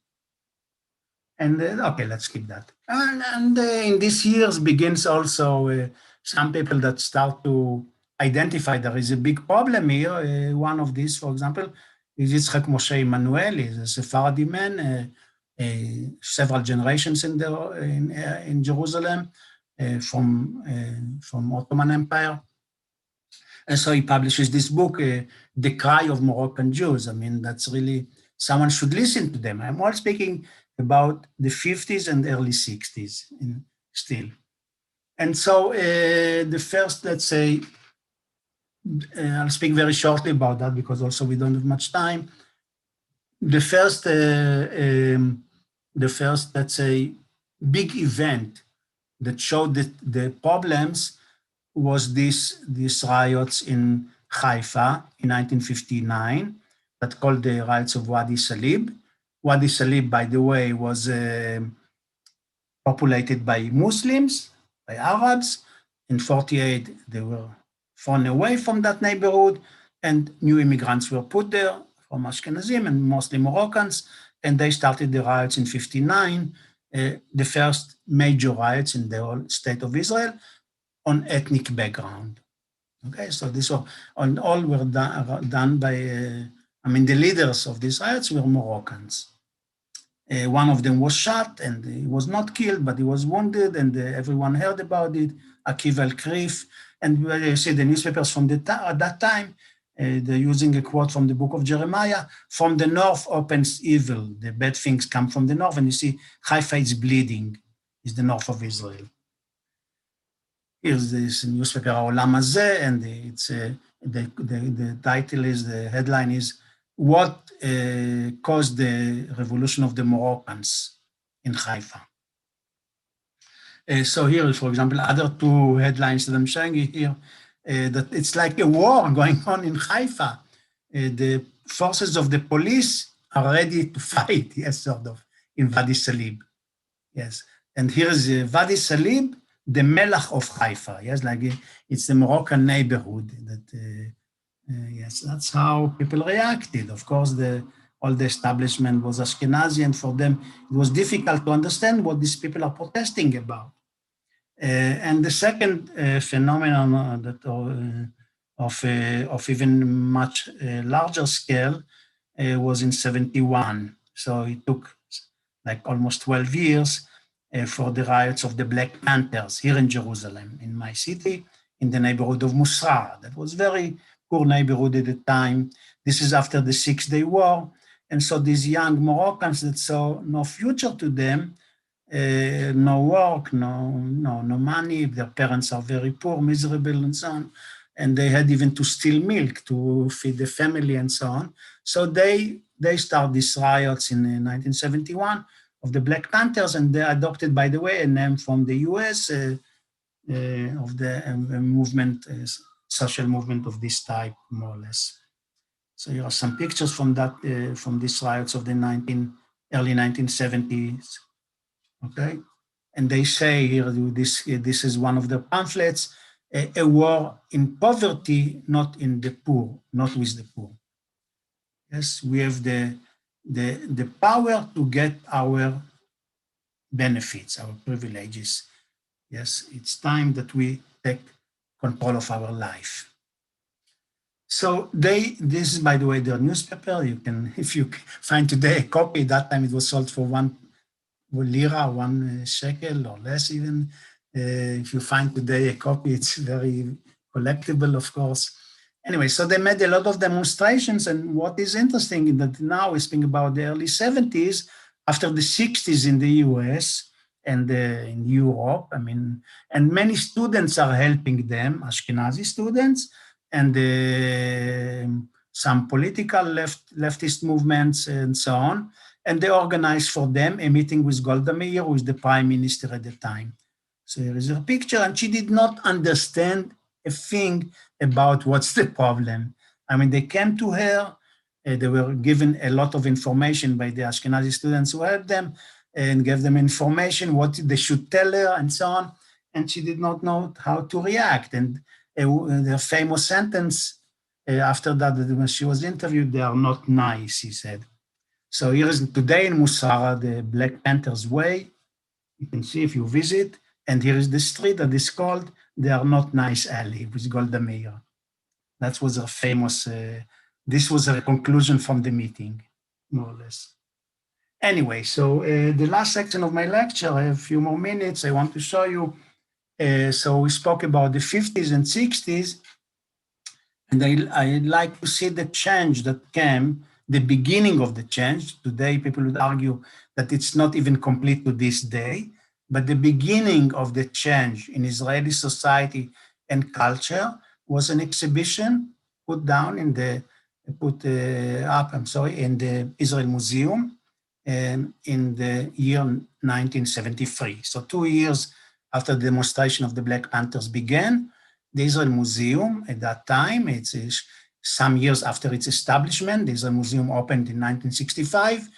Speaker 2: And okay, let's skip that. And in these years begins also some people that start to identify there is a big problem here. One of these, for example, is Yitzchak Moshe Emanuel. He's a Sephardi man, several generations in Jerusalem from Ottoman Empire. And so he publishes this book, The Cry of Moroccan Jews. I mean, that's really, someone should listen to them. I'm all speaking about the 50s and early 60s still. And so the first, let's say, I'll speak very shortly about that because also we don't have much time. The first, let's say, big event that showed the problems was these riots in Haifa in 1959 that called the riots of Wadi Salib. Wadi Salib, by the way, was populated by Muslims, by Arabs. In 48, they were thrown away from that neighborhood, and new immigrants were put there from Ashkenazim and mostly Moroccans, and they started the riots in 59, the first major riots in the whole state of Israel on ethnic background. Okay, so this all were done by, the leaders of these riots were Moroccans. One of them was shot and he was not killed, but he was wounded, and everyone heard about it, Akiva El-Krif. And you see the newspapers from at that time, they're using a quote from the book of Jeremiah, from the north opens evil, the bad things come from the north, and you see Haifa is bleeding, is the north of Israel. Here's this newspaper, Olam Hazeh, and it's the title is, the headline is, what caused the revolution of the Moroccans in Haifa. So here, for example, other two headlines that I'm showing you here, that it's like a war going on in Haifa. The forces of the police are ready to fight, yes, sort of, in Wadi Salib. Yes, and here is Wadi Salib, the Melach of Haifa. Yes, like it's the Moroccan neighborhood. That yes, that's how people reacted. Of course, all the establishment was Ashkenazi, and for them it was difficult to understand what these people are protesting about. And the second phenomenon that of even much larger scale was in 71. So it took like almost 12 years for the riots of the Black Panthers here in Jerusalem, in my city, in the neighborhood of Musra. That was very poor neighborhood at the time. This is after the 6-Day War. And so these young Moroccans that saw no future to them, no work, no money, their parents are very poor, miserable, and so on. And they had even to steal milk to feed the family and so on. So they start these riots in 1971 of the Black Panthers, and they adopted, by the way, a name from the US of the movement, social movement of this type, more or less. So here are some pictures from that, from these riots of the early 1970s. Okay, and they say here, this is one of the pamphlets, a war in poverty, not in the poor, not with the poor. Yes, we have the power to get our benefits, our privileges. Yes, it's time that we take control of our life. So this is, by the way, their newspaper. You can, if you find today a copy, that time it was sold for 1 lira, 1 shekel or less even. If you find today a copy, it's very collectible, of course. Anyway, so they made a lot of demonstrations, and what is interesting is that now we speak about the early 70s, after the 60s in the US and in Europe, and many students are helping them, Ashkenazi students, and some political leftist movements and so on. And they organized for them a meeting with Golda Meir, who is the prime minister at the time. So here is her picture, and she did not understand a thing about what's the problem. They came to her, they were given a lot of information by the Ashkenazi students who helped them and gave them information, what they should tell her and so on, and she did not know how to react. And the famous sentence after that, when she was interviewed, they are not nice, he said. So here is today in Musara, the Black Panthers Way. You can see if you visit, and here is the street that is called They Are Not Nice Alley with Golda Meir. That was a famous, this was a conclusion from the meeting, more or less. Anyway, so the last section of my lecture, I have a few more minutes, I want to show you. So we spoke about the 50s and 60s, and I'd like to see the change that came, the beginning of the change. Today, people would argue that it's not even complete to this day, but the beginning of the change in Israeli society and culture was an exhibition put down in the, in the Israel Museum in the year 1973. So 2 years after the demonstration of the Black Panthers began, the Israel Museum at that time, it's some years after its establishment, the Israel Museum opened in 1965.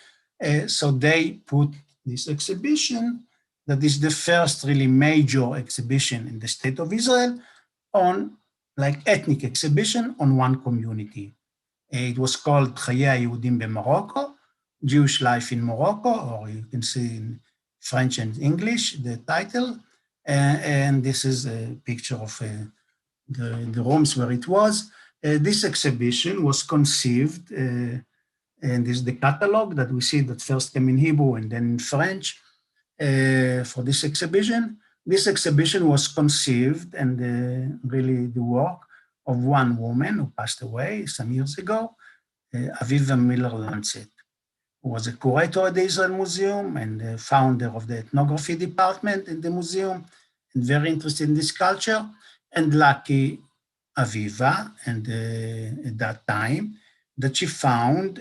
Speaker 2: So they put this exhibition that is the first really major exhibition in the state of Israel on like ethnic exhibition on one community. It was called Chaye HaYehudim BeMorocco, Jewish Life in Morocco, or you can see in French and English, the title. And this is a picture of the rooms where it was. This exhibition was conceived, and this is the catalog that we see that first came in Hebrew and then in French for this exhibition. This exhibition was conceived and really the work of one woman who passed away some years ago, Aviva Miller-Lancet, who was a curator at the Israel Museum and the founder of the ethnography department in the museum, and very interested in this culture. And lucky Aviva, and at that time, that she found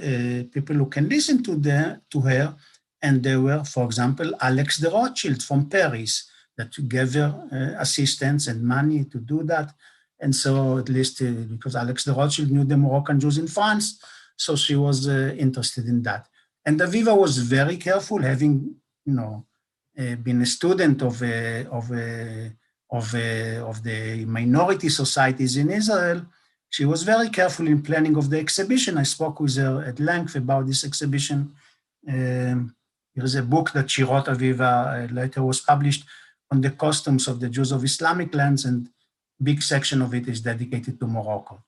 Speaker 2: people who can listen to her, and there were, for example, Alex de Rothschild from Paris, that gave her assistance and money to do that. And so at least because Alex de Rothschild knew the Moroccan Jews in France, so she was interested in that. And Aviva was very careful, having been a student of the minority societies in Israel. She was very careful in planning of the exhibition. I spoke with her at length about this exhibition. There is a book that she wrote, Aviva, later was published, on the costumes of the Jews of Islamic lands, and a big section of it is dedicated to Morocco.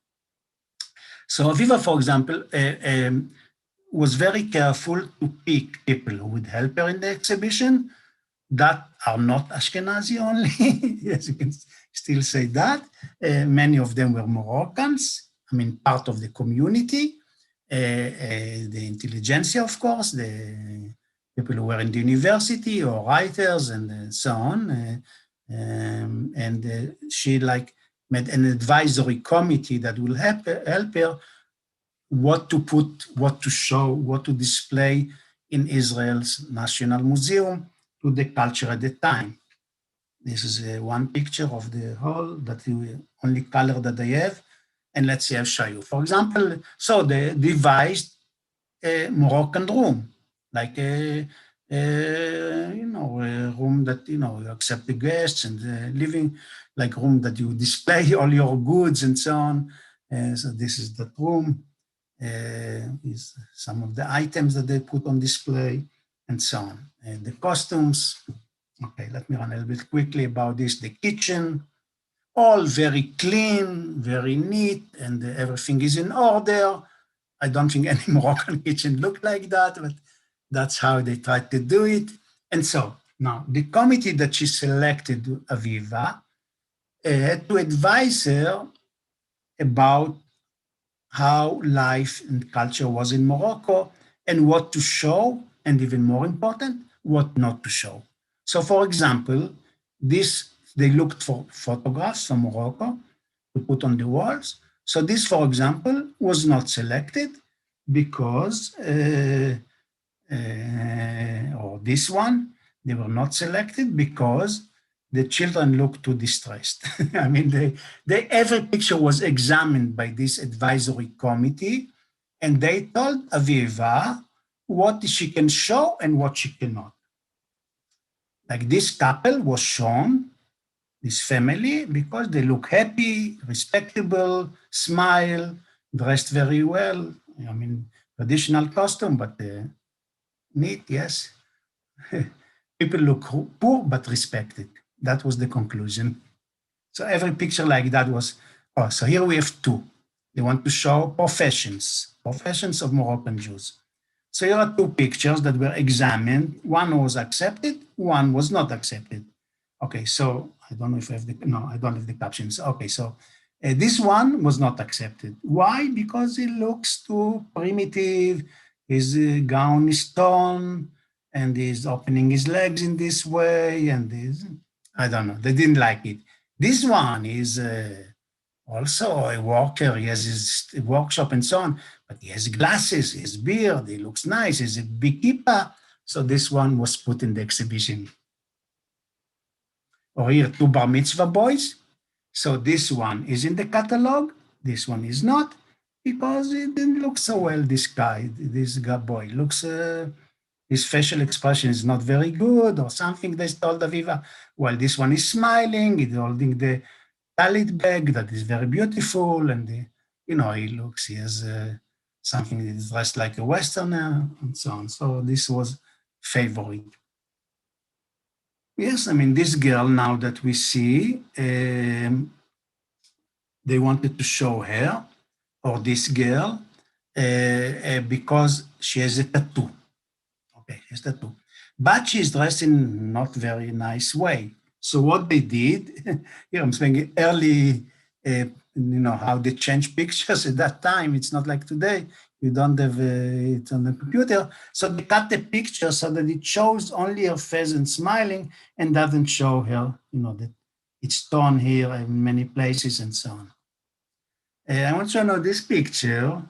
Speaker 2: So Aviva, for example, was very careful to pick people who would help her in the exhibition that are not Ashkenazi only. Yes, you can still say that. Many of them were Moroccans, part of the community, the intelligentsia, of course, the people who were in the university or writers and so on. She made an advisory committee that will help her what to put, what to show, what to display in Israel's National Museum to the culture at the time. This is one picture of the hall, that the only color that they have. And let's see, I'll show you. For example, so they devised a Moroccan room, like a room that, you accept the guests, and living, like room that you display all your goods and so on. So this is the room. Is some of the items that they put on display and so on. The costumes. Okay, let me run a little bit quickly about this. The kitchen, all very clean, very neat, and everything is in order. I don't think any Moroccan kitchen looked like that, but that's how they tried to do it. And so now the committee that she selected, Aviva, had to advise her about how life and culture was in Morocco, and what to show, and even more important, what not to show. So for example, they looked for photographs from Morocco to put on the walls. So this, for example, was not selected because, or this one, they were not selected because the children looked too distressed. Every picture was examined by this advisory committee, and they told Aviva what she can show and what she cannot. Like this couple was shown, this family, because they look happy, respectable, smile, dressed very well. Traditional costume, but neat, yes. People look poor, but respected. That was the conclusion. So every picture like that was, so here we have two. They want to show professions of Moroccan Jews. So here are two pictures that were examined. One was accepted, one was not accepted. Okay, so I don't know if I have I don't have the captions. Okay, so this one was not accepted. Why? Because it looks too primitive. His gown is torn, and he's opening his legs in this way, and this, I don't know, they didn't like it. This one is also a worker, he has his workshop and so on, but he has glasses, he has beard, he looks nice, he has a big kippah. So this one was put in the exhibition. Or here, 2 bar mitzvah boys. So this one is in the catalog, this one is not, because it didn't look so well, this guy boy. Looks, his facial expression is not very good or something, they told Aviva. Well, this one is smiling, he's holding the talit bag that is very beautiful, and he has something that is dressed like a Westerner and so on. So this was favorite. Yes, I mean, this girl now that we see, they wanted to show her, or this girl, because she has a tattoo. Okay, she has a tattoo. But she's dressed in not very nice way. So what they did, here I'm saying early, how they change pictures at that time. It's not like today. You don't have it on the computer. So they cut the picture so that it shows only her face and smiling and doesn't show her, that it's torn here in many places and so on. I want you to know this picture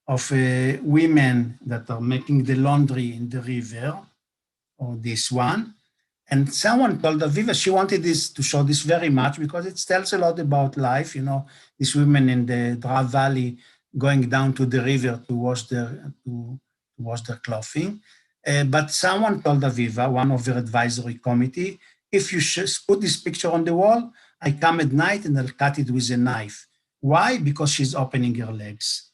Speaker 2: of women that are making the laundry in the river, or this one. And someone told Aviva she wanted this to show this very much because it tells a lot about life. These women in the Dra Valley going down to the river to wash their clothing. But someone told Aviva, one of their advisory committee, if you put this picture on the wall, I come at night and I'll cut it with a knife. Why? Because she's opening her legs.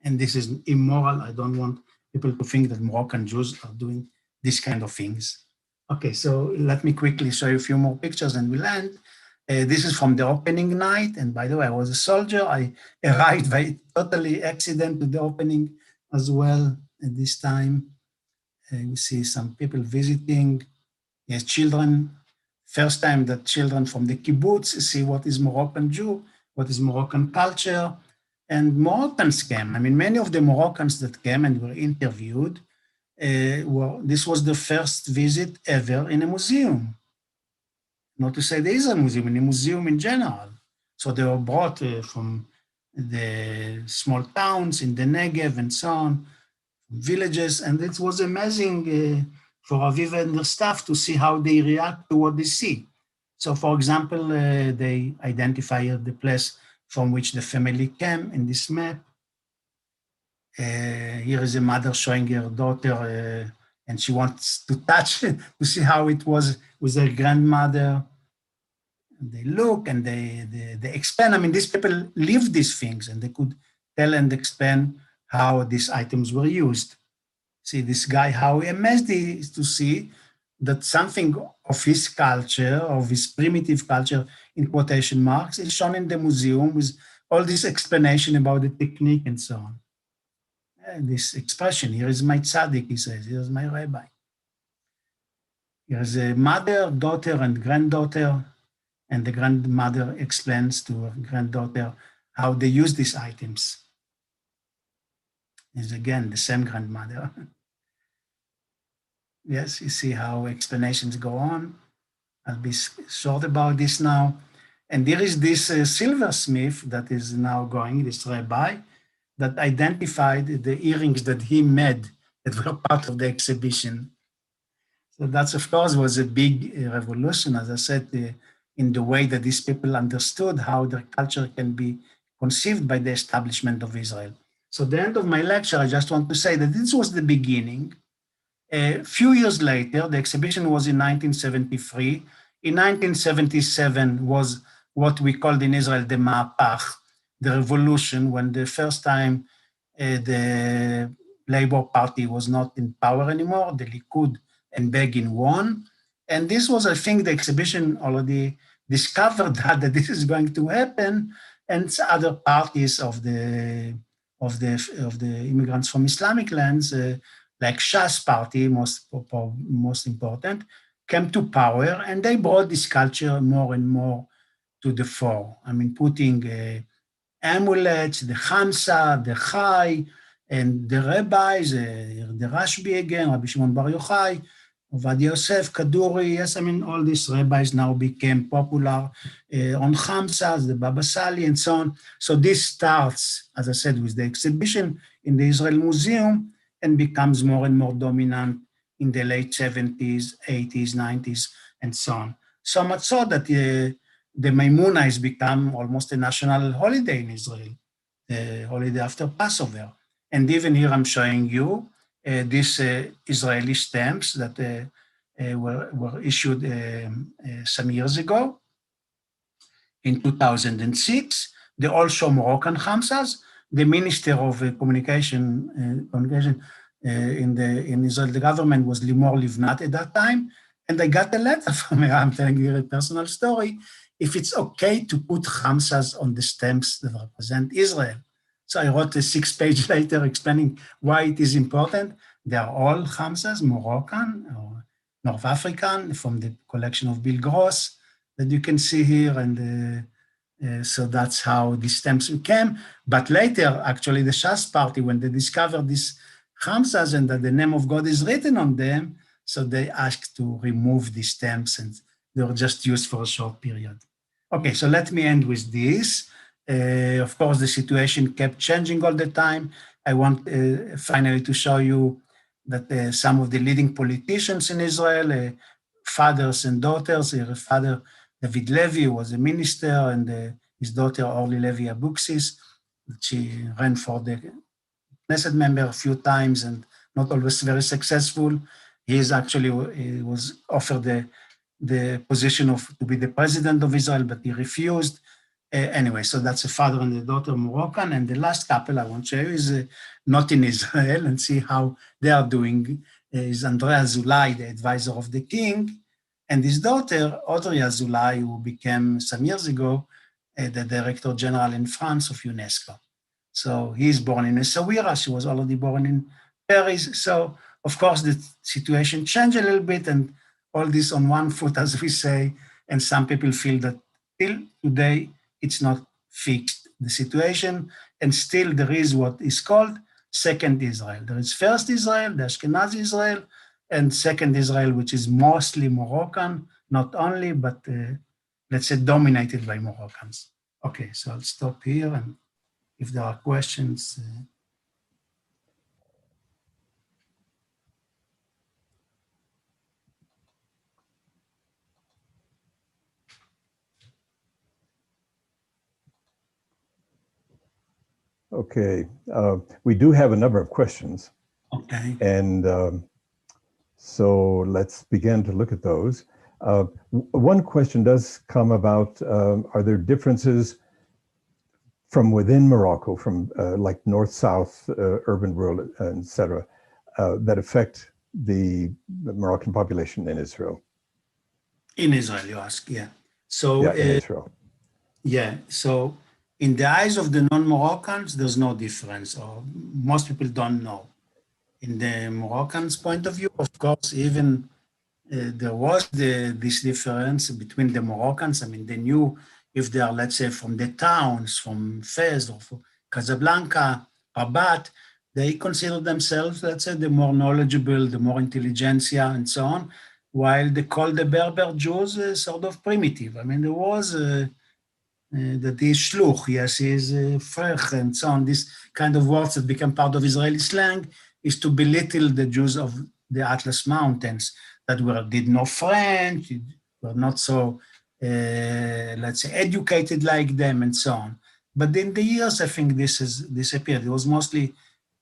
Speaker 2: And this is immoral. I don't want people to think that Moroccan Jews are doing these kind of things. Okay, so let me quickly show you a few more pictures and we'll end. This is from the opening night. And by the way, I was a soldier. I arrived by totally accident to the opening as well at this time. We see some people visiting. Yes, children. First time that children from the kibbutz see what is Moroccan Jew, what is Moroccan culture. And Moroccans came. I mean, many of the Moroccans that came and were interviewed, this was the first visit ever in a museum. Not to say there is a museum, in a museum in general. So they were brought from the small towns in the Negev and so on, villages, and it was amazing for Aviva and their staff to see how they react to what they see. So for example, they identify the place from which the family came in this map. Here is a mother showing her daughter, and she wants to touch it to see how it was with her grandmother. And they look and they expand. I mean, these people lived these things and they could tell and expand how these items were used. See this guy, how amazed he is to see that something of his culture, of his primitive culture, in quotation marks, is shown in the museum with all this explanation about the technique and so on. This expression, here is my tzaddik, he says, here's my rabbi. Here's a mother, daughter, and granddaughter, and the grandmother explains to her granddaughter how they use these items. Is again the same grandmother. Yes, you see how explanations go on. I'll be short about this now. And there is this silversmith that is now going, this rabbi, that identified the earrings that he made that were part of the exhibition. So that's, of course, was a big revolution, as I said, in the way that these people understood how their culture can be conceived by the establishment of Israel. So at the end of my lecture, I just want to say that this was the beginning. A few years later, the exhibition was in 1973. In 1977 was what we called in Israel the Ma'apach, the revolution, when the first time the Labour Party was not in power anymore, the Likud and Begin won. And this was, I think, the exhibition already discovered that this is going to happen, and other parties of the immigrants from Islamic lands, like Shas party, most important, came to power, and they brought this culture more and more to the fore. I mean, putting amulets, the Hamsa, the Chai, and the rabbis, the Rashbi again, Rabbi Shimon Bar Yochai, Ovadia Yosef, Kaduri, yes, I mean, all these rabbis now became popular on Hamzas, the Baba Sali, and so on. So this starts, as I said, with the exhibition in the Israel Museum and becomes more and more dominant in the late 70s, 80s, 90s, and so on. So much so that the Maimuna has become almost a national holiday in Israel, the holiday after Passover. And even here I'm showing you these Israeli stamps that were issued some years ago. In 2006, they all show Moroccan Hamsas. The Minister of Communication in Israel, the government was Limor Livnat at that time. And I got a letter from her, I'm telling you a personal story, if it's okay to put Hamsas on the stamps that represent Israel. So I wrote a 6-page letter explaining why it is important. They are all Hamsas, Moroccan or North African, from the collection of Bill Gross that you can see here. And so that's how these stamps came. But later, actually, the Shas party, when they discovered these Hamsas and that the name of God is written on them, so they asked to remove these stamps and they were just used for a short period. Okay, so let me end with this. Of course, the situation kept changing all the time. I want finally to show you that some of the leading politicians in Israel, fathers and daughters, her father, David Levy, was a minister, and his daughter, Orly Levy Abuxis, she ran for the Knesset member a few times and not always very successful. He was offered the position to be the president of Israel, but he refused. Anyway, so that's a father and a daughter, Moroccan. And the last couple I want to show you is not in Israel, and see how they are doing. Is Andrea Zulay, the advisor of the king, and his daughter, Audrey Azoulay, who became some years ago the director general in France of UNESCO. So he's born in Essaouira. She was already born in Paris. So, of course, the situation changed a little bit, and all this on one foot, as we say, and some people feel that till today, it's not fixed, the situation, and still there is what is called Second Israel. There is First Israel, the Ashkenazi Israel, and Second Israel, which is mostly Moroccan, not only, but let's say dominated by Moroccans. Okay, so I'll stop here, and if there are questions.
Speaker 1: Okay, we do have a number of questions.
Speaker 2: Okay.
Speaker 1: And so let's begin to look at those. One question does come about, are there differences from within Morocco, from like north-south, urban, rural, et cetera, that affect the Moroccan population in Israel?
Speaker 2: In Israel, you ask, yeah. So,
Speaker 1: yeah, in Israel.
Speaker 2: Yeah, so in the eyes of the non-Moroccans, there's no difference, or most people don't know. In the Moroccans' point of view, of course, even there was this difference between the Moroccans. I mean, they knew if they are, let's say, from the towns, from Fez or from Casablanca, Rabat, they consider themselves, let's say, the more knowledgeable, the more intelligentsia, and so on, while they called the Berber Jews sort of primitive. I mean, there was that he is shluch, yes, he is frech, and so on. This kind of words that become part of Israeli slang is to belittle the Jews of the Atlas Mountains that did no French, were not so, let's say, educated like them, and so on. But in the years, I think this has disappeared. It was mostly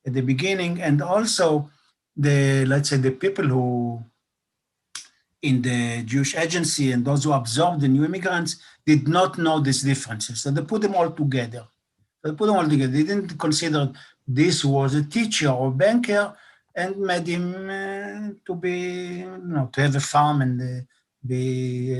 Speaker 2: at the beginning, and also let's say, the people who in the Jewish agency and those who absorbed the new immigrants did not know these differences. So they put them all together. They didn't consider this was a teacher or banker and made him to be, to have a farm and be,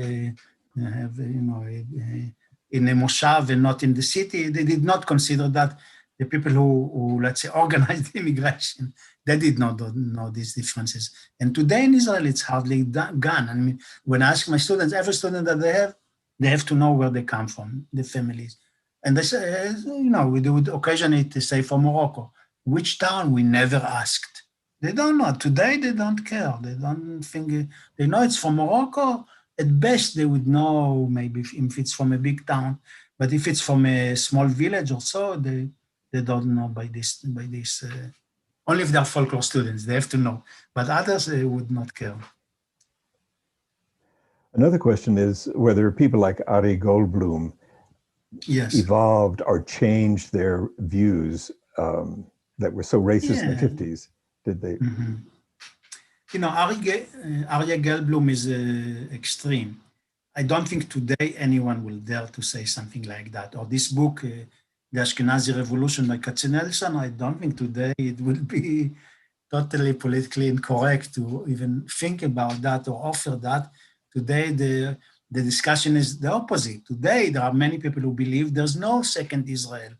Speaker 2: in a moshav and not in the city. They did not consider that. The people who let's say, organized immigration, they did not know these differences. And today in Israel, it's hardly gone. I mean, when I ask my students, every student that they have to know where they come from, the families. And they say, we would occasionally say from Morocco, which town? We never asked. They don't know. Today, they don't care. They don't think, they know it's from Morocco. At best, they would know maybe if it's from a big town. But if it's from a small village or so, they don't know by this. Only if they're folklore students, they have to know. But others, they would not care.
Speaker 1: Another question is whether people like Ari Goldblum
Speaker 2: Yes.
Speaker 1: evolved or changed their views that were so racist in the 50s. Did they?
Speaker 2: Mm-hmm. You know, Arya Gelblum is extreme. I don't think today anyone will dare to say something like that. Or this book, The Ashkenazi Revolution by Katzenelson, I don't think today it will be totally politically incorrect to even think about that or offer that. Today, the discussion is the opposite. Today, there are many people who believe there's no second Israel,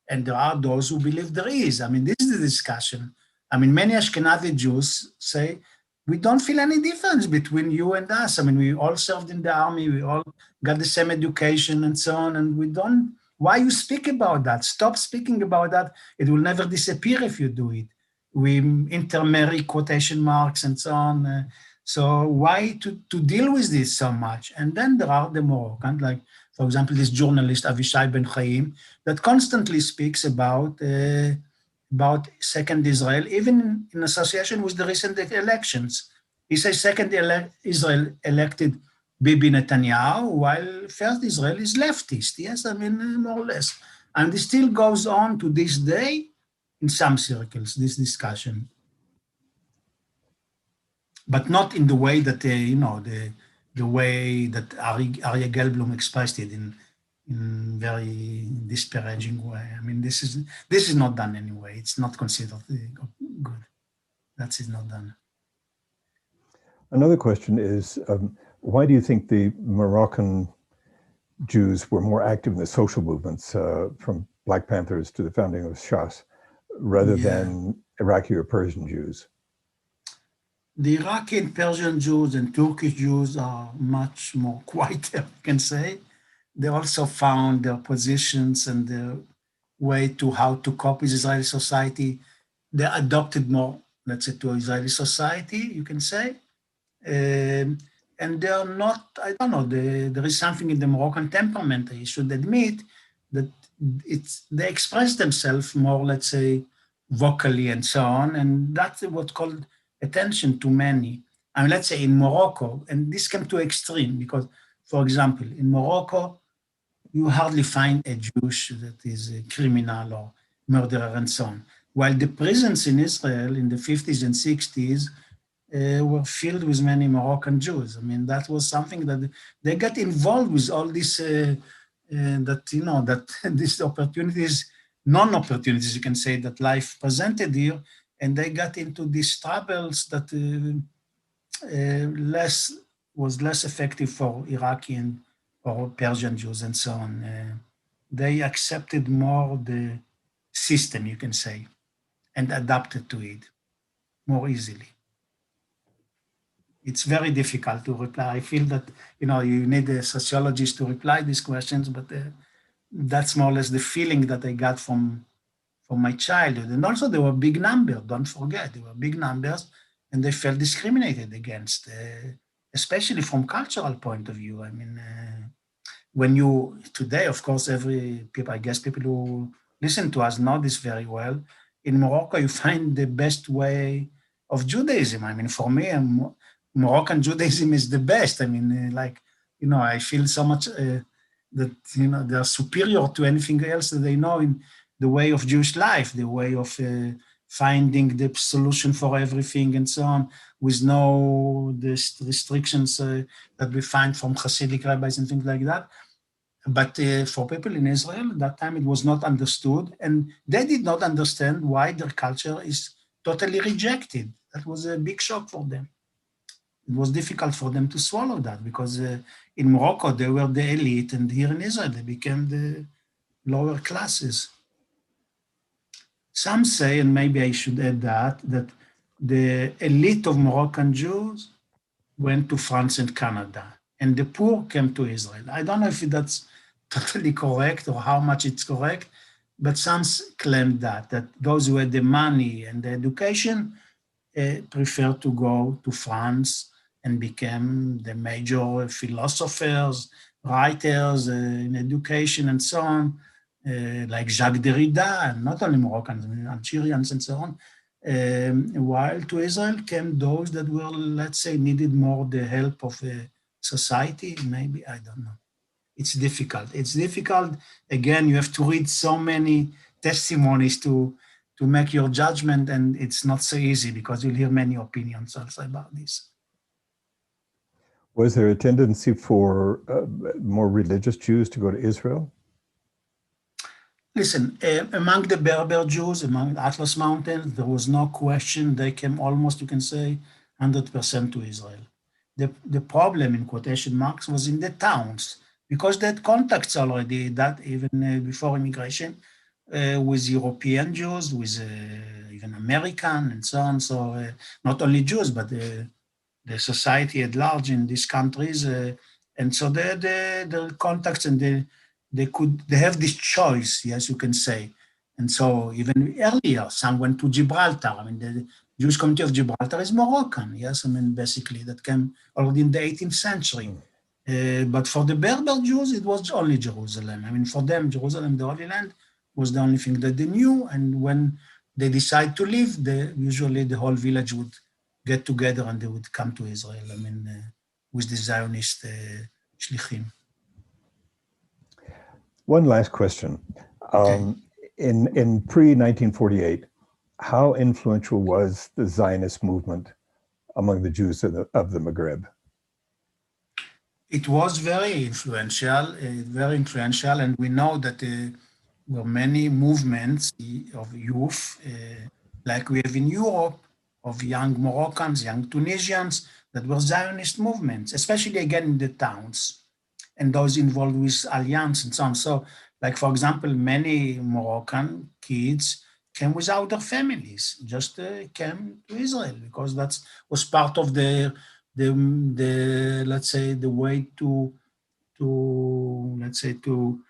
Speaker 2: and there are those who believe there is. I mean, this is the discussion. I mean, many Ashkenazi Jews say, we don't feel any difference between you and us. I mean, we all served in the army, we all got the same education and so on, and we don't, why you speak about that? Stop speaking about that. It will never disappear if you do it. We intermarry quotation marks and so on. So why to deal with this so much? And then there are the Moroccans, like, for example, this journalist Avishai Ben Chaim, that constantly speaks about second Israel, even in association with the recent elections. He says second Israel elected Bibi Netanyahu, while first Israel is leftist. Yes, I mean, more or less. And this still goes on to this day in some circles, this discussion. But not in the way that, the way that Arya Gelblum expressed it in very disparaging way. I mean, this is not done anyway. It's not considered good. That is not done.
Speaker 1: Another question is, why do you think the Moroccan Jews were more active in the social movements, from Black Panthers to the founding of Shas, rather than Iraqi or Persian Jews?
Speaker 2: The Iraqi and Persian Jews and Turkish Jews are much more quieter, I can say. They also found their positions and their way to how to cope with Israeli society. They adopted more, let's say, to Israeli society, you can say. And they are not, I don't know, there is something in the Moroccan temperament, I should admit, that they express themselves more, let's say, vocally and so on. And that's what's called attention to many. I mean, let's say in Morocco, and this came to extreme because, for example, in Morocco, you hardly find a Jewish that is a criminal or murderer and so on. While the prisons in Israel in the 50s and 60s were filled with many Moroccan Jews. I mean, that was something that they got involved with all this, that these opportunities, non-opportunities, you can say, that life presented here, and they got into these troubles that was less effective for Iraqi or Persian Jews and so on. They accepted more the system, you can say, and adapted to it more easily. It's very difficult to reply. I feel that, you need a sociologist to reply these questions, but that's more or less the feeling that I got from my childhood. And also there were big numbers, don't forget, there were big numbers, and they felt discriminated against, especially from cultural point of view. I mean, today, of course, I guess people who listen to us know this very well. In Morocco, you find the best way of Judaism. I mean, for me, Moroccan Judaism is the best. I mean, I feel so much that, they are superior to anything else that they know in the way of Jewish life, the way of finding the solution for everything and so on, with no restrictions that we find from Hasidic rabbis and things like that. But for people in Israel, at that time it was not understood, and they did not understand why their culture is totally rejected. That was a big shock for them. It was difficult for them to swallow that because in Morocco, they were the elite, and here in Israel, they became the lower classes. Some say, and maybe I should add that the elite of Moroccan Jews went to France and Canada, and the poor came to Israel. I don't know if that's totally correct or how much it's correct, but some claim that those who had the money and the education preferred to go to France and became the major philosophers, writers in education and so on, like Jacques Derrida, and not only Moroccans, I mean, Algerians and so on. While to Israel came those that were, let's say, needed more the help of society, maybe, I don't know. It's difficult. It's difficult. Again, you have to read so many testimonies to make your judgment, and it's not so easy because you'll hear many opinions also about this.
Speaker 1: Was there a tendency for more religious Jews to go to Israel?
Speaker 2: Listen, among the Berber Jews, among the Atlas Mountains, there was no question. They came almost, you can say, 100% to Israel. The problem, in quotation marks, was in the towns, because they had contacts already, that even before immigration, with European Jews, with even American and so on. So not only Jews, but the society at large in these countries. And so they had the contacts, and they have this choice, yes, you can say. And so even earlier, some went to Gibraltar. I mean, the Jewish community of Gibraltar is Moroccan, yes, I mean, basically, that came already in the 18th century. But for the Berber Jews, it was only Jerusalem. I mean, for them, Jerusalem, the Holy Land, was the only thing that they knew. And when they decide to leave, usually the whole village would get together and they would come to Israel, I mean, with the Zionist shlichim.
Speaker 1: One last question.
Speaker 2: Okay.
Speaker 1: In pre-1948, how influential was the Zionist movement among the Jews of the Maghreb?
Speaker 2: It was very influential, and we know that there were many movements of youth, like we have in Europe, of young Moroccans, young Tunisians, that were Zionist movements, especially again in the towns, and those involved with Alliance and so on. So, like for example, many Moroccan kids came without their families, just came to Israel because that was part of the let's say the way to let's say to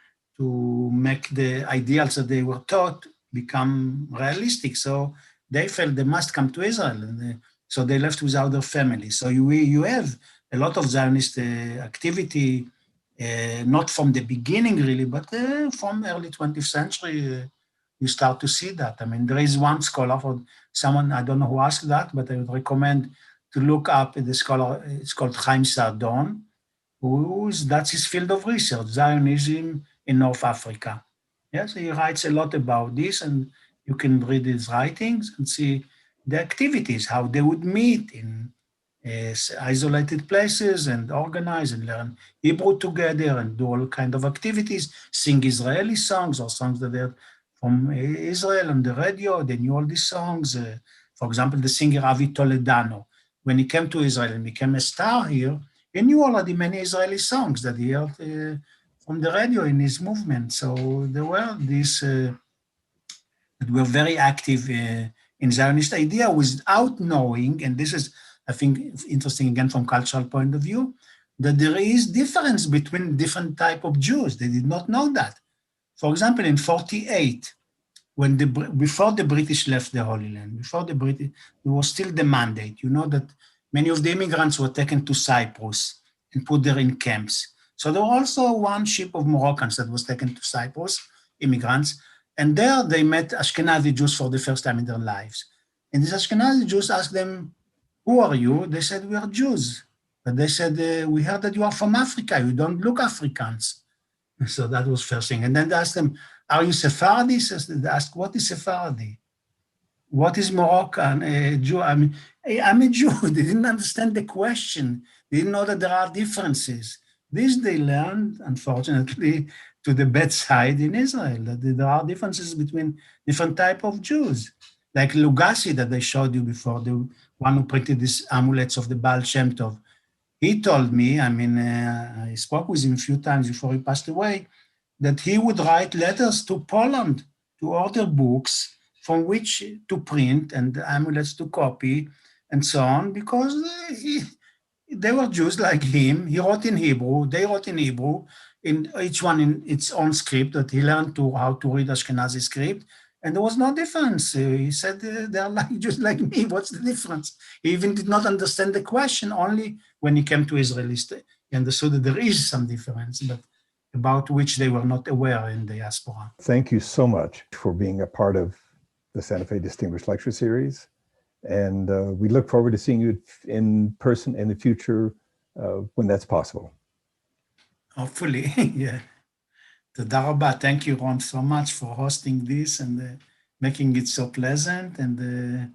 Speaker 2: make the ideals that they were taught become realistic. So they felt they must come to Israel, and so they left without their family. So you have a lot of Zionist activity, not from the beginning really, but from early 20th century. You start to see that. I mean, there is one scholar, for someone, I don't know who asked that, but I would recommend to look up the scholar. It's called Chaim Sardon, that's his field of research, Zionism in North Africa. Yes, he writes a lot about this, and you can read his writings and see the activities, how they would meet in isolated places and organize and learn Hebrew together and do all kind of activities, sing Israeli songs or songs that are from Israel on the radio. They knew all these songs. For example, the singer Avi Toledano, when he came to Israel and became a star here, he knew already many Israeli songs that he heard from the radio in his movement. So there were these that were very active in Zionist idea without knowing, and this is, I think, interesting again from cultural point of view, that there is difference between different type of Jews. They did not know that. For example, in 48, before the British left the Holy Land, before the British, there was still the mandate. You know that many of the immigrants were taken to Cyprus and put there in camps. So there was also one ship of Moroccans that was taken to Cyprus, immigrants, and there they met Ashkenazi Jews for the first time in their lives. And these Ashkenazi Jews asked them, "Who are you?" They said, "We are Jews." But they said, "We heard that you are from Africa. You don't look Africans." So that was first thing. And then they asked them, "Are you Sephardi?" So they asked, "What is Sephardi? What is Moroccan Jew?" I mean, I'm a Jew. They didn't understand the question. They didn't know that there are differences. This they learned, unfortunately, to the bad side in Israel, that there are differences between different type of Jews. Like Lugassi that I showed you before, the one who printed these amulets of the Baal Shem Tov. He told me, I mean, I spoke with him a few times before he passed away, that he would write letters to Poland to order books from which to print and amulets to copy and so on, because they were Jews like him. He wrote in Hebrew, they wrote in Hebrew, in each one in its own script that he learned how to read Ashkenazi script, And there was no difference. He said, they are like just like me. What's the difference? He even did not understand the question. Only when he came to Israel, he understood that there is some difference, but about which they were not aware in the diaspora.
Speaker 1: Thank you so much for being a part of the Santa Fe Distinguished Lecture Series. And we look forward to seeing you in person in the future when that's possible.
Speaker 2: Hopefully, yeah. Toda rabba. Thank you, Ron, so much for hosting this and making it so pleasant. And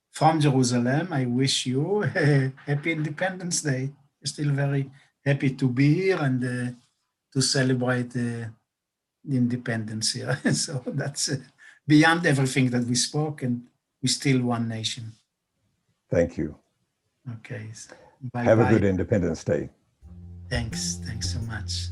Speaker 2: from Jerusalem, I wish you a happy Independence Day. Still very happy to be here and to celebrate the independence here. So that's beyond everything that we spoke, and we're still one nation.
Speaker 1: Thank you.
Speaker 2: Okay. Bye-bye.
Speaker 1: Have a good Independence Day.
Speaker 2: Thanks so much.